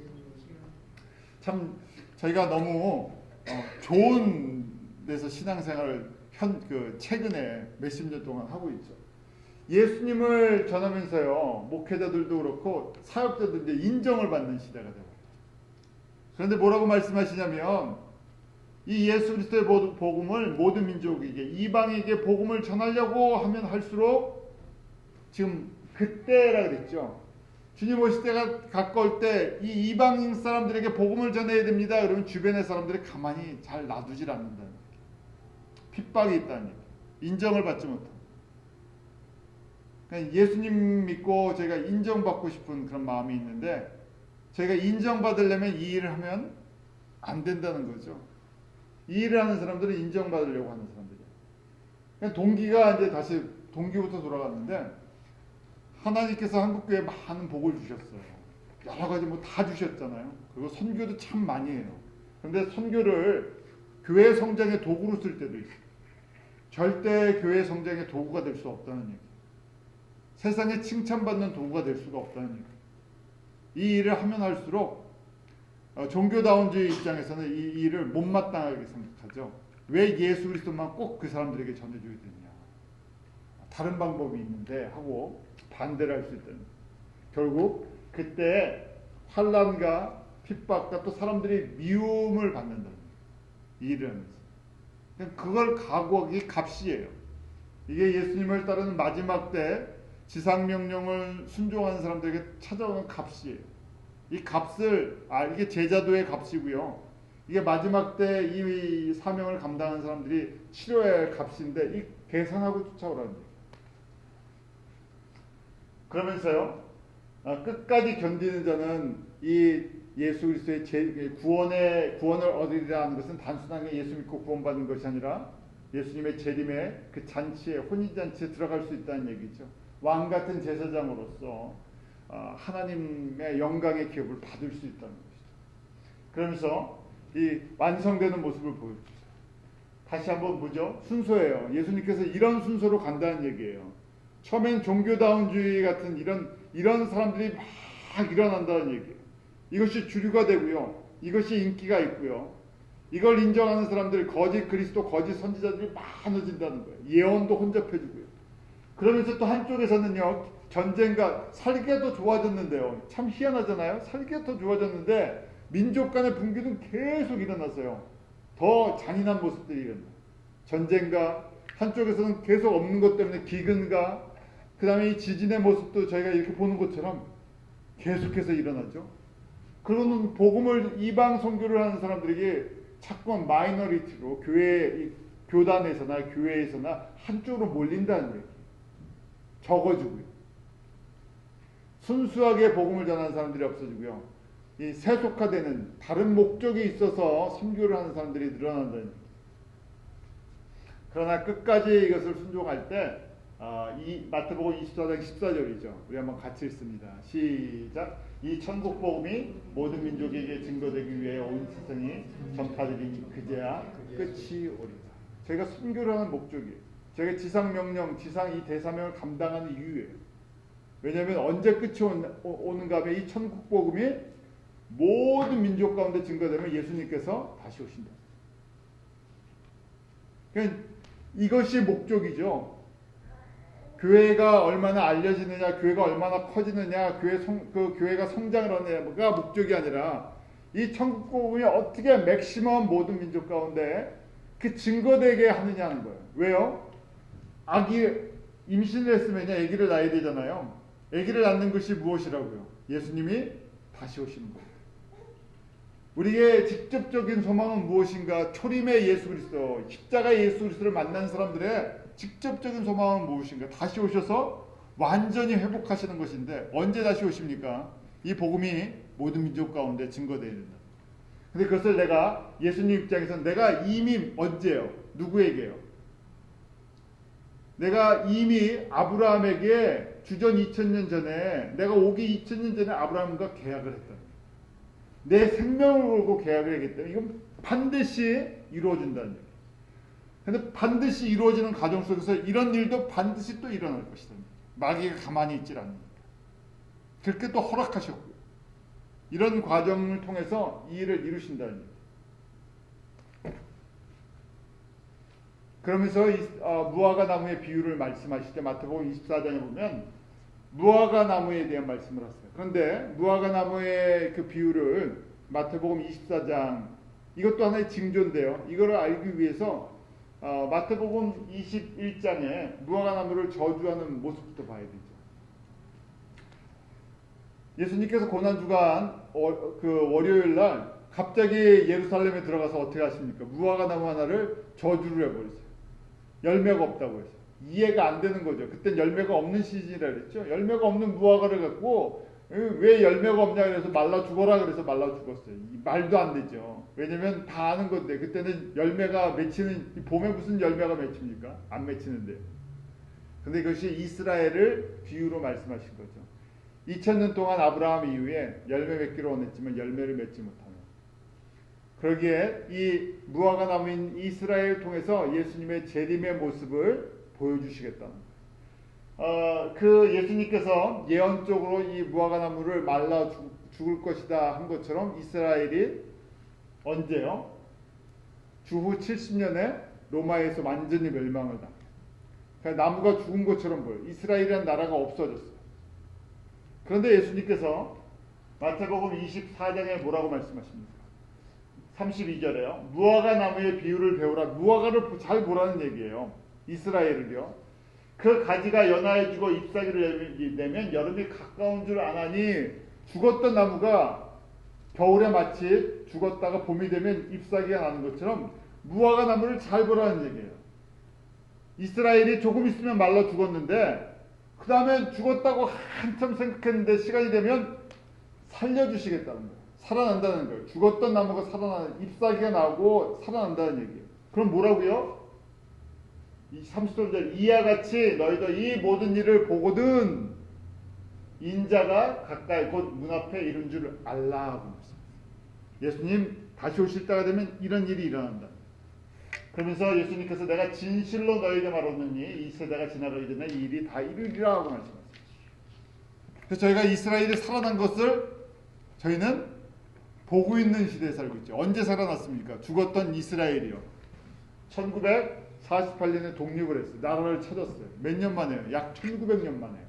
참 저희가 너무 좋은 데서 신앙생활을 최근에 몇십 년 동안 하고 있죠. 예수님을 전하면서요, 목회자들도 그렇고 사역자들도 이제 인정을 받는 시대가 되고. 그런데 뭐라고 말씀하시냐면 이 예수 그리스도의 복음을 모든 민족에게 이방에게 복음을 전하려고 하면 할수록 지금 그때라 그랬죠. 주님 오실 때가 가까울 때 이 이방인 사람들에게 복음을 전해야 됩니다. 그러면 주변의 사람들이 가만히 잘 놔두질 않는다는 얘기예요. 핍박이 있다는 얘기예요. 인정을 받지 못합니다. 예수님 믿고 저희가 인정받고 싶은 그런 마음이 있는데 저희가 인정받으려면 이 일을 하면 안 된다는 거죠. 이 일을 하는 사람들은 인정받으려고 하는 사람들이에요. 동기가 이제 다시 동기부터 돌아갔는데 하나님께서 한국교회에 많은 복을 주셨어요. 여러 가지 뭐 다 주셨잖아요. 그리고 선교도 참 많이 해요. 그런데 선교를 교회 성장의 도구로 쓸 때도 있어요. 절대 교회 성장의 도구가 될 수 없다는 얘기. 세상에 칭찬받는 도구가 될 수가 없다는 얘기. 이 일을 하면 할수록 종교다운주의 입장에서는 이 일을 못마땅하게 생각하죠. 왜 예수 그리스도만 꼭 그 사람들에게 전해줘야 되냐. 다른 방법이 있는데 하고 반대를 할 수 있다는 거예요. 결국 그때 환난과 핍박과 또 사람들이 미움을 받는다는 거예요. 이 일을 하면서. 그걸 각오하기 값이에요. 이게 예수님을 따르는 마지막 때 지상명령을 순종하는 사람들에게 찾아오는 값이에요. 이 값을 이게 제자도의 값이고요. 이게 마지막 때 이 사명을 감당하는 사람들이 치료해야 할 값인데 이 계산하고 쫓아오라는 얘기예요. 그러면서요. 끝까지 견디는 자는 이 예수 그리스도의 구원을 얻으리라는 것은 단순하게 예수 믿고 구원받는 것이 아니라 예수님의 재림의 그 잔치에 혼인잔치에 들어갈 수 있다는 얘기죠. 왕같은 제사장으로서 하나님의 영광의 기업을 받을 수 있다는 것이죠. 그러면서 이 완성되는 모습을 보여주죠. 다시 한번 보죠. 순서예요. 예수님께서 이런 순서로 간다는 얘기예요. 처음엔 종교다운주의 같은 이런 사람들이 막 일어난다는 얘기예요. 이것이 주류가 되고요. 이것이 인기가 있고요. 이걸 인정하는 사람들이 거짓 그리스도, 거짓 선지자들이 많아진다는 거예요. 예언도 혼잡해지고요. 그러면서 또 한쪽에서는요, 전쟁과 살기가 더 좋아졌는데요. 참 희한하잖아요. 살기가 더 좋아졌는데 민족 간의 분기는 계속 일어났어요. 더 잔인한 모습들이 일어나요. 전쟁과 한쪽에서는 계속 없는 것 때문에 기근과 그 다음에 이 지진의 모습도 저희가 이렇게 보는 것처럼 계속해서 일어나죠. 그러고는 복음을 이방 선교를 하는 사람들에게 자꾸만 마이너리티로 교단에서나 교회에서나 한쪽으로 몰린다는 얘기. 적어지고요. 순수하게 복음을 전하는 사람들이 없어지고요. 이 세속화되는 다른 목적이 있어서 선교를 하는 사람들이 늘어난다는 얘기. 그러나 끝까지 이것을 순종할 때 이 마태복음 24장 14절이죠. 우리 한번 같이 읽습니다. 시작. 이 천국 복음이 모든 민족에게 증거되기 위해 온 세상이 전파되니 그제야 끝이 오리라. 저희가 순교를 하는 목적이에요. 저희가 지상 명령, 지상 이 대사명을 감당하는 이유예요. 왜냐하면 언제 끝이 오는가 하면 이 천국 복음이 모든 민족 가운데 증거되면 예수님께서 다시 오신다. 그러니까 이것이 목적이죠. 교회가 얼마나 알려지느냐, 교회가 얼마나 커지느냐, 교회가 성장을 하느냐가 목적이 아니라 이 천국 복음이 어떻게 맥시멈 모든 민족 가운데 그 증거되게 하느냐는 거예요. 왜요? 아기 임신을 했으면 아기를 낳아야 되잖아요. 아기를 낳는 것이 무엇이라고요? 예수님이 다시 오시는 거예요. 우리의 직접적인 소망은 무엇인가? 초림의 예수 그리스도, 십자가의 예수 그리스도를 만난 사람들의 직접적인 소망은 무엇인가? 다시 오셔서 완전히 회복하시는 것인데 언제 다시 오십니까? 이 복음이 모든 민족 가운데 증거되어야 된다. 근데 그것을 내가 예수님 입장에서는 내가 이미 언제요? 누구에게요? 내가 이미 아브라함에게 주전 2000년 전에 내가 오기 2000년 전에 아브라함과 계약을 했다. 내 생명을 걸고 계약을 하기 때문에 이건 반드시 이루어진다는 얘기예요. 그런데 반드시 이루어지는 과정 속에서 이런 일도 반드시 또 일어날 것이다. 마귀가 가만히 있질 않으니까. 그렇게 또 허락하셨고요. 이런 과정을 통해서 이 일을 이루신다는 얘기예요. 그러면서 무화과 나무의 비유를 말씀하실 때 마태복음 24장에 보면 무화과 나무에 대한 말씀을 하세요. 그런데 무화과 나무의 그 비유를 마태복음 24장 이것도 하나의 징조인데요. 이거를 알기 위해서 마태복음 21장에 무화과 나무를 저주하는 모습부터 봐야 되죠. 예수님께서 고난주간 그 월요일 날 갑자기 예루살렘에 들어가서 어떻게 하십니까? 무화과 나무 하나를 저주를 해버렸어요. 열매가 없다고 해서. 이해가 안 되는 거죠. 그땐 열매가 없는 시즌이라 그랬죠. 열매가 없는 무화과를 갖고 왜 열매가 없냐 그래서 말라 죽어라 그래서 말라 죽었어요. 말도 안 되죠. 왜냐면 다 아는 건데 그때는 열매가 맺히는 봄에 무슨 열매가 맺힙니까? 안 맺히는데. 근데 이것이 이스라엘을 비유로 말씀하신 거죠. 2000년 동안 아브라함 이후에 열매 맺기를 원했지만 열매를 맺지 못하는. 그러기에 이 무화과 나무인 이스라엘을 통해서 예수님의 재림의 모습을 보여주시겠다는 거예요. 그 예수님께서 예언적으로 이 무화과 나무를 말라 죽을 것이다 한 것처럼 이스라엘이 언제요? 주후 70년에 로마에서 완전히 멸망을 당해요. 그러니까 나무가 죽은 것처럼 보여요. 이스라엘이라는 나라가 없어졌어요. 그런데 예수님께서 마태복음 24장에 뭐라고 말씀하십니까? 32절에요. 무화과 나무의 비유를 배우라. 무화과를 잘 보라는 얘기예요. 이스라엘을요. 그 가지가 연하해지고 잎사귀를 내면 여름이 가까운 줄 아나니 죽었던 나무가 겨울에 마치 죽었다가 봄이 되면 잎사귀가 나는 것처럼 무화과 나무를 잘 보라는 얘기예요. 이스라엘이 조금 있으면 말라 죽었는데 그 다음에 죽었다고 한참 생각했는데 시간이 되면 살려주시겠다는 거예요. 살아난다는 거예요. 죽었던 나무가 살아나는 잎사귀가 나오고 살아난다는 얘기예요. 그럼 뭐라고요? 이 30절 이와 같이 너희도 이 모든 일을 보거든 인자가 가까이 곧 문 앞에 이른 줄 알라 하고 예수님 다시 오실 때가 되면 이런 일이 일어난다. 그러면서 예수님께서 내가 진실로 너희에게 말하노니 이 세대가 지나가기 전에 이 일이 다 이루리라 하고 말씀하셨어요. 그래서 저희가 이스라엘이 살아난 것을 저희는 보고 있는 시대에 살고 있죠. 언제 살아났습니까? 죽었던 이스라엘이요. 1948년에 독립을 했어요. 나라를 찾았어요. 몇 년 만에요? 약 1900년 만에요.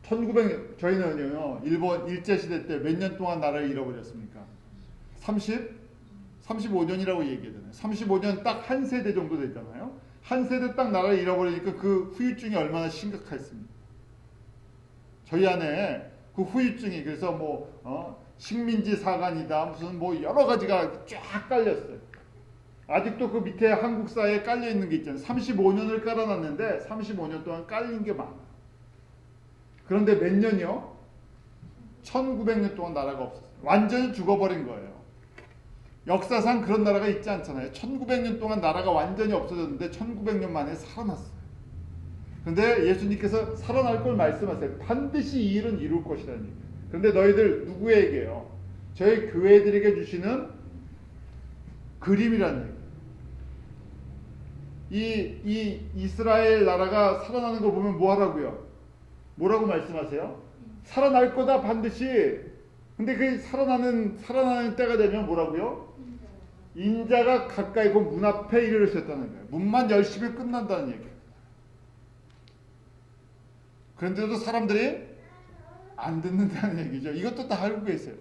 1900년, 저희는요, 일본 일제시대 때 몇 년 동안 나라를 잃어버렸습니까? 35년이라고 얘기하잖아요. 35년 딱 한 세대 정도 됐잖아요. 한 세대 딱 나라를 잃어버리니까 그 후유증이 얼마나 심각했습니까? 저희 안에 그 후유증이, 그래서 식민지 사관이다, 무슨 여러 가지가 쫙 깔렸어요. 아직도 그 밑에 한국사에 깔려 있는 게 있잖아요. 35년을 깔아놨는데 35년 동안 깔린 게 많아. 그런데 몇 년이요? 1900년 동안 나라가 없었어요. 완전히 죽어버린 거예요. 역사상 그런 나라가 있지 않잖아요. 1900년 동안 나라가 완전히 없어졌는데 1900년 만에 살아났어요. 그런데 예수님께서 살아날 걸 말씀하세요. 반드시 이 일은 이룰 것이라는 얘기예요. 그런데 너희들 누구에게요? 저희 교회들에게 주시는 그림이라는 얘기예요. 이 이스라엘 나라가 살아나는 거 보면 뭐 하라고요? 뭐라고 말씀하세요? 살아날 거다 반드시. 근데 그 살아나는 때가 되면 뭐라고요? 인자가 가까이 그 문 앞에 이르셨다는 거예요. 문만 열시면 끝난다는 얘기예요. 그런데도 사람들이 안 듣는다는 얘기죠. 이것도 다 알고 계세요.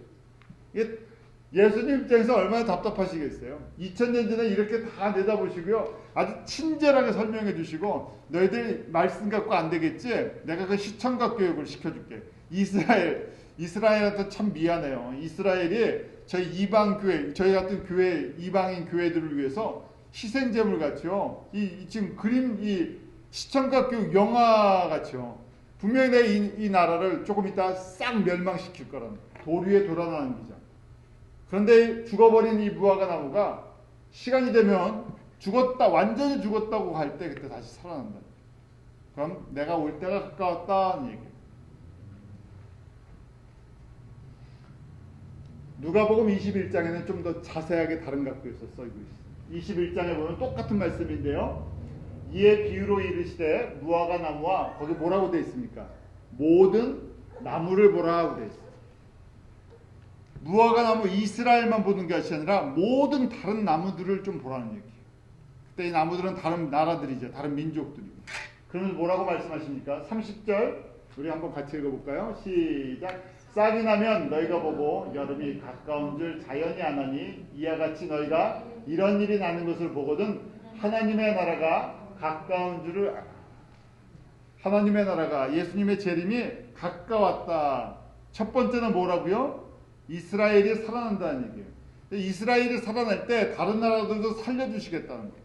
예수님 입장에서 얼마나 답답하시겠어요. 2000년 전에 이렇게 다 내다보시고요. 아주 친절하게 설명해 주시고, 너희들 말씀 갖고 안 되겠지? 내가 그 시청각 교육을 시켜줄게. 이스라엘한테 참 미안해요. 이스라엘이 저희 이방교회, 저희 같은 교회, 이방인 교회들을 위해서 희생제물 같이요. 지금 그림, 시청각 교육 영화 같이요. 분명히 내가 이 나라를 조금 이따 싹 멸망시킬 거라는, 돌 위에 돌아나는 기자. 그런데 죽어버린 이 무화과 나무가 시간이 되면 죽었다, 완전히 죽었다고 할 때 그때 다시 살아난다. 그럼 내가 올 때가 가까웠다는 얘기예요. 누가복음 21장에는 좀 더 자세하게 다른 각도에서 써있고 있어요. 21장에 보면 똑같은 말씀인데요. 이에 비유로 이르시되 무화과 나무와, 거기 뭐라고 되어 있습니까? 모든 나무를 보라고 되어 있어요. 무화과 나무 이스라엘만 보는 것이 아니라 모든 다른 나무들을 좀 보라는 얘기예요. 그때 이 나무들은 다른 나라들이죠. 다른 민족들이고. 그러면 뭐라고 말씀하십니까? 30절 우리 한번 같이 읽어볼까요? 시작. 싹이 나면 너희가 보고 여름이 가까운 줄 자연히 아나니 이와 같이 너희가 이런 일이 나는 것을 보거든 하나님의 나라가 가까운 줄을, 하나님의 나라가, 예수님의 재림이 가까웠다. 첫 번째는 뭐라고요? 이스라엘이 살아난다는 얘기예요. 이스라엘이 살아날 때 다른 나라들도 살려주시겠다는 거예요.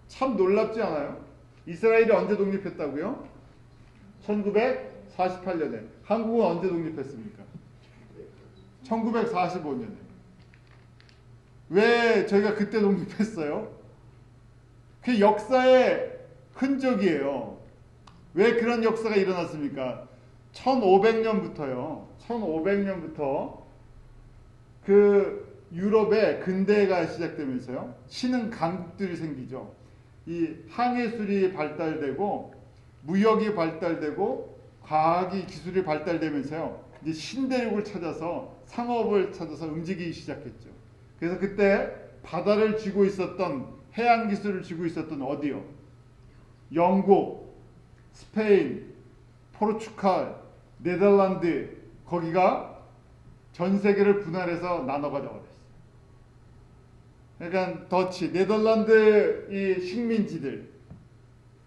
참 놀랍지 않아요? 이스라엘이 언제 독립했다고요? 1948년에. 한국은 언제 독립했습니까? 1945년에. 왜 저희가 그때 독립했어요? 그 역사의 흔적이에요. 왜 그런 역사가 일어났습니까? 1500년부터요. 1500년부터 그 유럽의 근대가 시작되면서요. 신흥 강국들이 생기죠. 이 항해술이 발달되고 무역이 발달되고 과학이 기술이 발달되면서요. 이제 신대륙을 찾아서 상업을 찾아서 움직이기 시작했죠. 그래서 그때 바다를 쥐고 있었던, 해양 기술을 쥐고 있었던 어디요? 영국, 스페인, 포르투갈, 네덜란드, 거기가 전 세계를 분할해서 나눠가져 버렸어요. 그러니까 더치, 네덜란드 이 식민지들,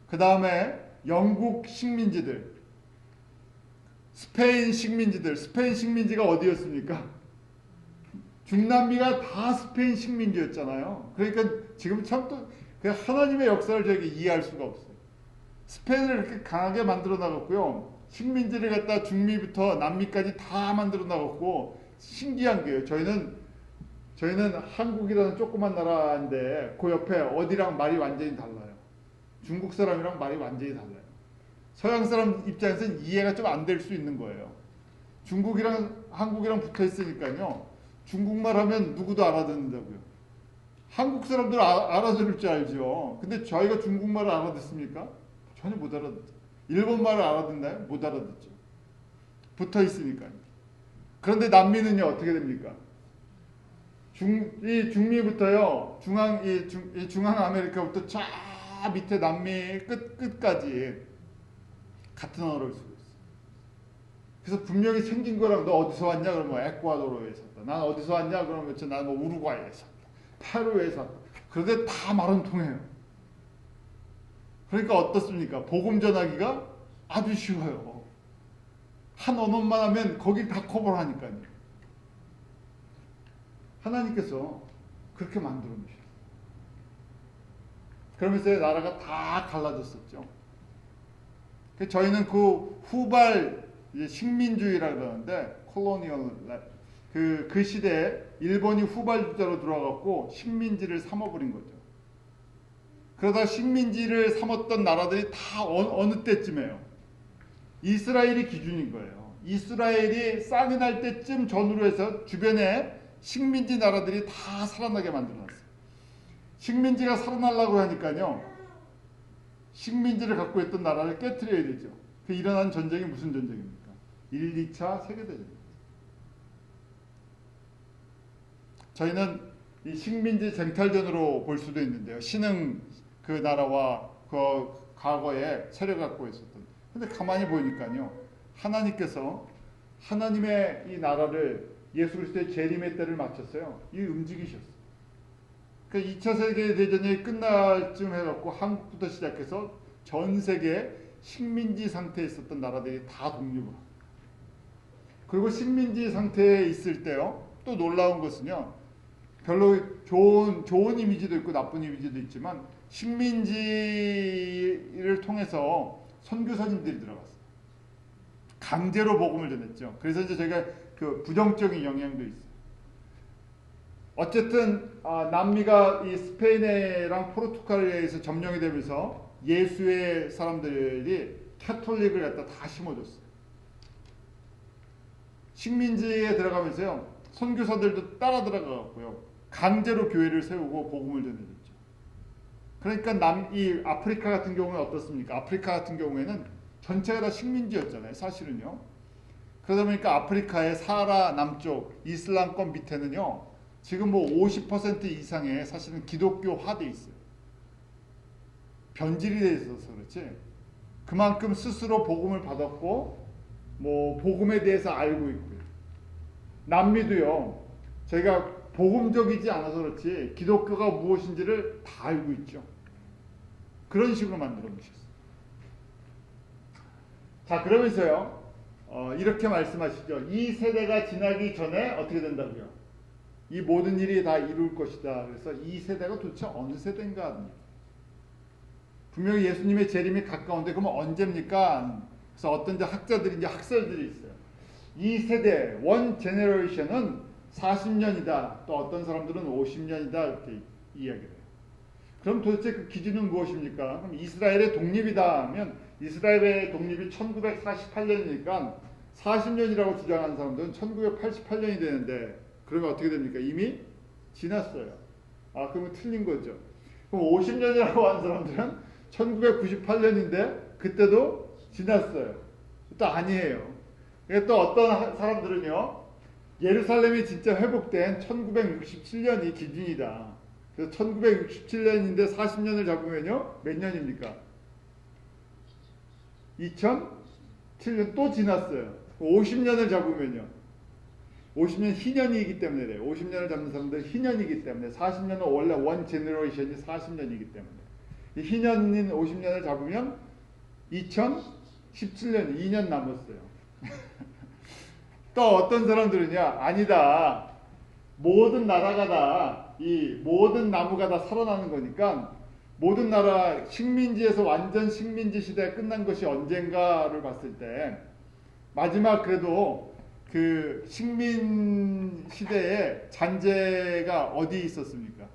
그 다음에 영국 식민지들, 스페인 식민지들. 스페인 식민지가 어디였습니까? 중남미가 다 스페인 식민지였잖아요. 그러니까 지금 참 또 하나님의 역사를 저에게 이해할 수가 없어요. 스페인을 이렇게 강하게 만들어 나갔고요. 식민지를 갖다 중미부터 남미까지 다 만들어 나갔고, 신기한 게요. 저희는 한국이라는 조그만 나라인데 그 옆에 어디랑 말이 완전히 달라요. 중국 사람이랑 말이 완전히 달라요. 서양 사람 입장에서는 이해가 좀 안 될 수 있는 거예요. 중국이랑 한국이랑 붙어 있으니까요. 중국말 하면 누구도 알아듣는다고요. 한국 사람들 알아들을 줄 알죠. 근데 저희가 중국말을 알아듣습니까? 전혀 못 알아듣죠. 일본말을 알아듣나요? 못 알아듣죠. 붙어 있으니까요. 그런데 남미는요 어떻게 됩니까? 이 중미부터요 이 중앙 아메리카부터 쫙 밑에 남미 끝까지 같은 언어를 쓰고 있어. 그래서 분명히 생긴 거랑 너 어디서 왔냐 그러면 뭐 에콰도르에 샀다. 난 어디서 왔냐 그러면 난뭐 우루과이에 샀다. 페루에 샀다. 그런데 다 말은 통해요. 그러니까 어떻습니까? 복음 전하기가 아주 쉬워요. 한 언어만 하면 거길 다 커버를 하니까요. 하나님께서 그렇게 만들어 놓으셨어요. 그러면서 나라가 다 갈라졌었죠. 저희는 그 후발 식민주의라고 그러는데 콜로니얼 그 시대에 일본이 후발주자로 들어와갖고 식민지를 삼아버린 거죠. 그러다 식민지를 삼았던 나라들이 다 어느 때쯤에요. 이스라엘이 기준인 거예요. 이스라엘이 쌍이 날 때쯤 전후로 해서 주변에 식민지 나라들이 다 살아나게 만들어놨어요. 식민지가 살아나려고 하니까요. 식민지를 갖고 있던 나라를 깨트려야 되죠. 그 일어난 전쟁이 무슨 전쟁입니까? 1, 2차 세계대전입니다. 저희는 이 식민지 쟁탈전으로 볼 수도 있는데요. 신흥 그 나라와 그 과거에 세력을 갖고 있었던. 근데 가만히 보니까요. 하나님께서 하나님의 이 나라를 예수 그리스도의 재림의 때를 맞췄어요. 이 움직이셨어요. 그 2차 세계대전이 끝날 쯤 해갖고 한국부터 시작해서 전 세계 식민지 상태에 있었던 나라들이 다 독립을 합니다. 그리고 식민지 상태에 있을 때요. 또 놀라운 것은요. 별로 좋은 이미지도 있고 나쁜 이미지도 있지만 식민지를 통해서 선교사님들이 들어갔어요. 강제로 복음을 전했죠. 그래서 이제 저희가 그 부정적인 영향도 있어요. 어쨌든 남미가 이 스페인이랑 포르투갈에 의해서 점령이 되면서 예수의 사람들이 캐톨릭을 갖다 다 심어줬어요. 식민지에 들어가면서요. 선교사들도 따라 들어가고요. 강제로 교회를 세우고 복음을 전해줬죠. 그러니까 이 아프리카 같은 경우는 어떻습니까? 아프리카 같은 경우에는 전체가 다 식민지였잖아요. 사실은요. 그러다 보니까 아프리카의 사하라 남쪽 이슬람권 밑에는요. 지금 뭐 50% 이상의 사실은 기독교화돼 있어요. 변질이 돼 있어서 그렇지. 그만큼 스스로 복음을 받았고 뭐 복음에 대해서 알고 있고요. 남미도요. 저희가 복음적이지 않아서 그렇지 기독교가 무엇인지를 다 알고 있죠. 그런 식으로 만들어 놓으셨어요. 자, 그러면서요. 이렇게 말씀하시죠. 이 세대가 지나기 전에 어떻게 된다고요? 이 모든 일이 다 이룰 것이다. 그래서 이 세대가 도대체 어느 세대인가? 분명히 예수님의 재림이 가까운데 그러면 언제입니까? 그래서 어떤 학자들이 이제 학설들이 있어요. 이 세대 원 제너레이션은 40년이다. 또 어떤 사람들은 50년이다. 이렇게 이야기를 해요. 그럼 도대체 그 기준은 무엇입니까? 그럼 이스라엘의 독립이다 하면 이스라엘의 독립이 1948년이니까 40년이라고 주장하는 사람들은 1988년이 되는데 그러면 어떻게 됩니까? 이미 지났어요. 그러면 틀린 거죠. 그럼 50년이라고 하는 사람들은 1998년인데 그때도 지났어요. 또 아니에요. 또 어떤 사람들은요. 예루살렘이 진짜 회복된 1967년이 기준이다. 그래서 1967년인데 40년을 잡으면요. 몇 년입니까? 2007년 또 지났어요. 50년을 잡으면요. 50년 희년이기 때문에 그래요. 50년을 잡는 사람들은 희년이기 때문에 40년은 원래 원 제너레이션이 40년이기 때문에 이 희년인 50년을 잡으면 2017년 2년 남았어요. 또 어떤 사람들은요. 아니다. 모든 나라가 다 이 모든 나무가 다 살아나는 거니까 모든 나라 식민지에서 완전 식민지 시대가 끝난 것이 언젠가를 봤을 때 마지막 그래도 그 식민 시대에 잔재가 어디 있었습니까?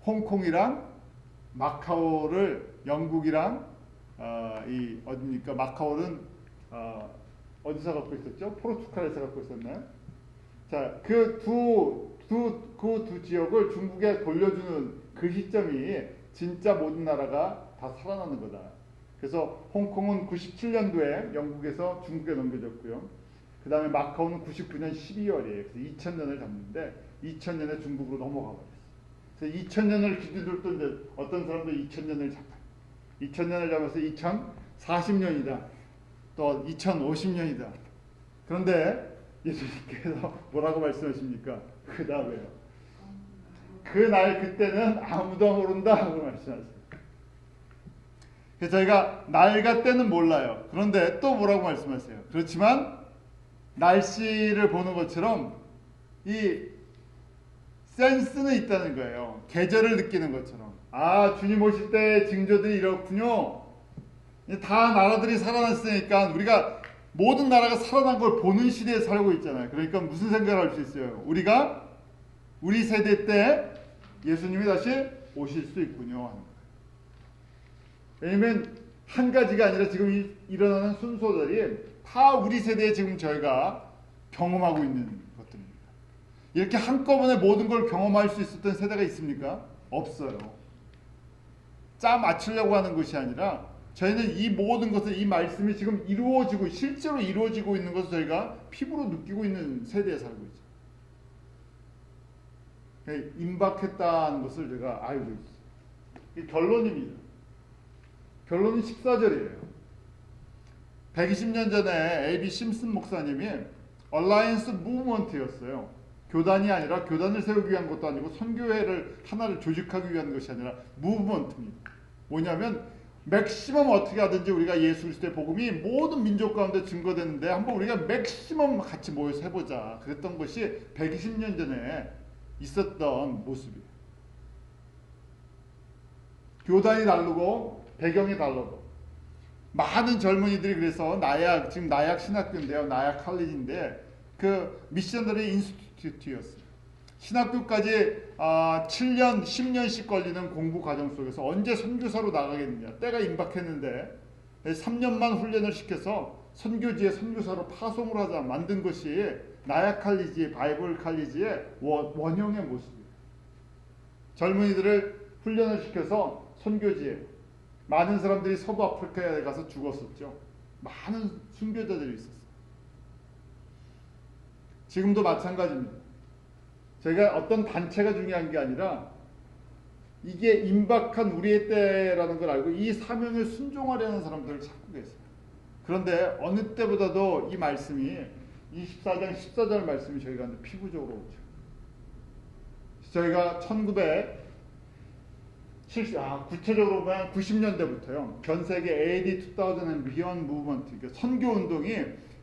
홍콩이랑 마카오를 영국이랑 이 어디입니까? 마카오는 어디서 갖고 있었죠? 포르투갈에서 갖고 있었나요? 자, 그 두 지역을 중국에 돌려주는 그 시점이 진짜 모든 나라가 다 살아나는 거다. 그래서 홍콩은 97년도에 영국에서 중국에 넘겨졌고요. 그 다음에 마카오는 99년 12월이에요. 그래서 2000년을 잡는데 2000년에 중국으로 넘어가 버렸어요. 그래서 2000년을 기준으로 또 이제 어떤 사람도 2000년을 잡아요. 2000년을 잡아서 2040년이다. 또 2050년이다. 그런데 예수님께서 뭐라고 말씀하십니까? 그 다음에요. 그날 그때는 아무도 모른다 하고 말씀하세요. 그래서 저희가 날과 때는 몰라요. 그런데 또 뭐라고 말씀하세요? 그렇지만 날씨를 보는 것처럼 이 센스는 있다는 거예요. 계절을 느끼는 것처럼. 아, 주님 오실 때 징조들이 이렇군요. 다 나라들이 살아났으니까 우리가 모든 나라가 살아난 걸 보는 시대에 살고 있잖아요. 그러니까 무슨 생각을 할 수 있어요? 우리가 우리 세대 때 예수님이 다시 오실 수 있군요 하는 거예요. 왜냐면 한 가지가 아니라 지금 일어나는 순서들이 다 우리 세대에 지금 저희가 경험하고 있는 것들입니다. 이렇게 한꺼번에 모든 걸 경험할 수 있었던 세대가 있습니까? 없어요. 짜 맞추려고 하는 것이 아니라 저희는 이 모든 것을, 이 말씀이 지금 이루어지고 실제로 이루어지고 있는 것을 저희가 피부로 느끼고 있는 세대에 살고 있어요. 임박했다는 것을 제가 알고 있어요. 이게 결론입니다. 결론은 14절이에요. 120년 전에 A.B. 심슨 목사님이 얼라이언스 무브먼트였어요. 교단이 아니라 교단을 세우기 위한 것도 아니고 선교회를 하나를 조직하기 위한 것이 아니라 무브먼트입니다. 뭐냐면 맥시멈 어떻게 하든지 우리가 예수 그리스도의 복음이 모든 민족 가운데 증거됐는데 한번 우리가 맥시멈 같이 모여서 해보자. 그랬던 것이 120년 전에 있었던 모습이에요. 교단이 다르고 배경이 달라도 많은 젊은이들이 그래서 지금 나약 신학교인데요. 나약 칼리지인데 그 미셔너리 인스티튜트였어요. 신학교까지 7년, 10년씩 걸리는 공부 과정 속에서 언제 선교사로 나가겠느냐. 때가 임박했는데 3년만 훈련을 시켜서 선교지에 선교사로 파송을 하자 만든 것이 나약 칼리지, 바이블 칼리지의 원형의 모습이에요. 젊은이들을 훈련을 시켜서 선교지에 많은 사람들이 서부 아프리카에 가서 죽었었죠. 많은 순교자들이 있었어요. 지금도 마찬가지입니다. 저희가 어떤 단체가 중요한 게 아니라 이게 임박한 우리의 때라는 걸 알고 이 사명에 순종하려는 사람들을 찾고 계세요. 그런데 어느 때보다도 이 말씀이 24장 14절 말씀이 저희가 피부적으로 오죠. 저희가 구체적으로 보면 90년대부터요. 전 세계 AD 2000 and Beyond Movement, 그러니까 선교운동이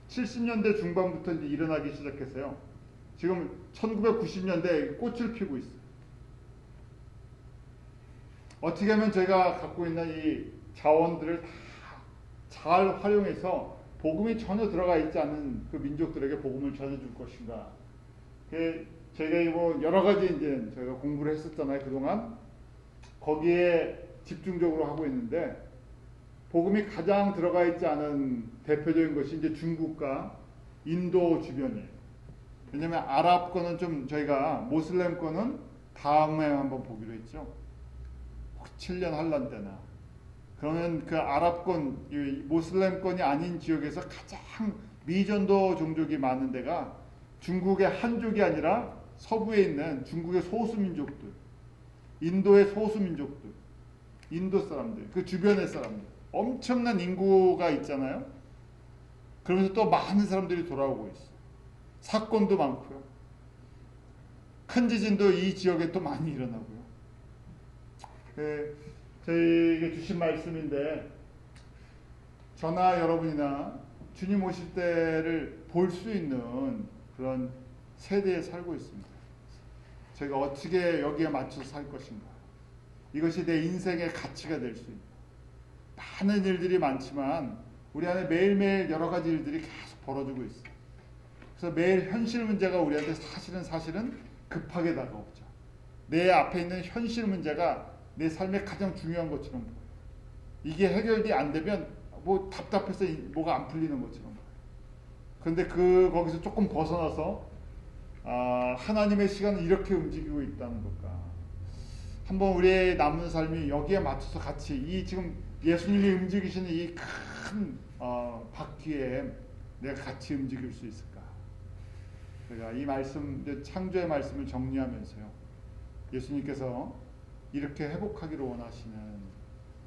70년대 중반부터 이제 일어나기 시작했어요. 지금 1990년대에 꽃을 피우고 있어요. 어떻게 하면 저희가 갖고 있는 이 자원들을 다 잘 활용해서 복음이 전혀 들어가 있지 않은 그 민족들에게 복음을 전해줄 것인가. 저희가 뭐 여러 가지 이제 저희가 공부를 했었잖아요. 그동안 거기에 집중적으로 하고 있는데 복음이 가장 들어가 있지 않은 대표적인 것이 이제 중국과 인도 주변이에요. 왜냐하면 아랍 거는 좀 저희가 모슬렘 거는 다음에 한번 보기로 했죠. 7년 환란 때나. 그러면 그 아랍권, 모슬렘권이 아닌 지역에서 가장 미전도 종족이 많은 데가 중국의 한족이 아니라 서부에 있는 중국의 소수민족들, 인도의 소수민족들, 인도 사람들, 그 주변의 사람들, 엄청난 인구가 있잖아요. 그러면서 또 많은 사람들이 돌아오고 있어요. 사건도 많고요. 큰 지진도 이 지역에 또 많이 일어나고요. 저희에게 주신 말씀인데 저나 여러분이나 주님 오실 때를 볼 수 있는 그런 세대에 살고 있습니다. 제가 어떻게 여기에 맞춰서 살 것인가. 이것이 내 인생의 가치가 될 수 있는 많은 일들이 많지만 우리 안에 매일매일 여러 가지 일들이 계속 벌어지고 있어요. 그래서 매일 현실 문제가 우리한테 사실은 급하게 다가오죠. 내 앞에 있는 현실 문제가 내 삶의 가장 중요한 것처럼 보여요. 이게 해결이 안 되면 뭐 답답해서 뭐가 안 풀리는 것처럼 보여요. 그런데 거기서 조금 벗어나서 하나님의 시간은 이렇게 움직이고 있다는 것과 한번 우리의 남은 삶이 여기에 맞춰서 같이 이 지금 예수님이 움직이시는 이 큰 바퀴에 내가 같이 움직일 수 있을까? 제가 이 말씀, 창조의 말씀을 정리하면서요, 예수님께서 이렇게 회복하기를 원하시는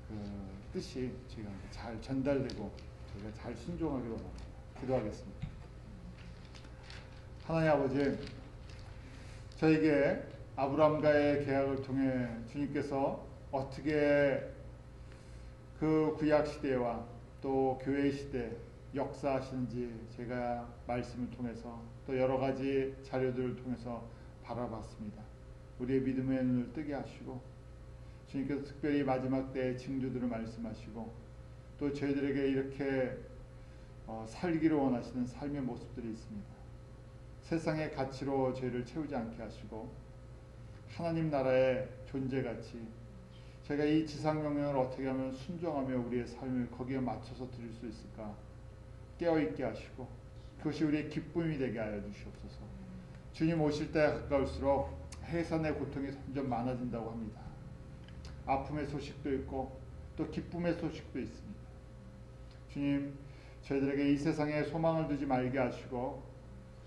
그 뜻이 제가 잘 전달되고 저희가 잘 순종하기로 원합니다. 기도하겠습니다. 하나님 아버지, 저에게 아브라함과의 계약을 통해 주님께서 어떻게 그 구약 시대와 또 교회 시대 역사하시는지 제가 말씀을 통해서 또 여러 가지 자료들을 통해서 바라봤습니다. 우리의 믿음의 눈을 뜨게 하시고 주님께서 특별히 마지막 때의 징조들을 말씀하시고 또 저희들에게 이렇게 살기를 원하시는 삶의 모습들이 있습니다. 세상의 가치로 죄를 채우지 않게 하시고 하나님 나라의 존재가치, 제가 이 지상명령을 어떻게 하면 순종하며 우리의 삶을 거기에 맞춰서 드릴 수 있을까 깨어있게 하시고 그것이 우리의 기쁨이 되게 하여 주시옵소서. 주님 오실 때가 가까울수록 해산의 고통이 점점 많아진다고 합니다. 아픔의 소식도 있고 또 기쁨의 소식도 있습니다. 주님, 저희들에게 이 세상에 소망을 두지 말게 하시고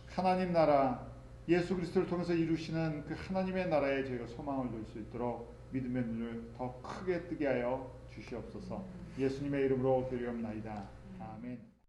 하나님 나라, 예수 그리스도를 통해서 이루시는 그 하나님의 나라에 저희가 소망을 둘 수 있도록 믿음의 눈을 더 크게 뜨게 하여 주시옵소서. 예수님의 이름으로 드리옵나이다. 아멘.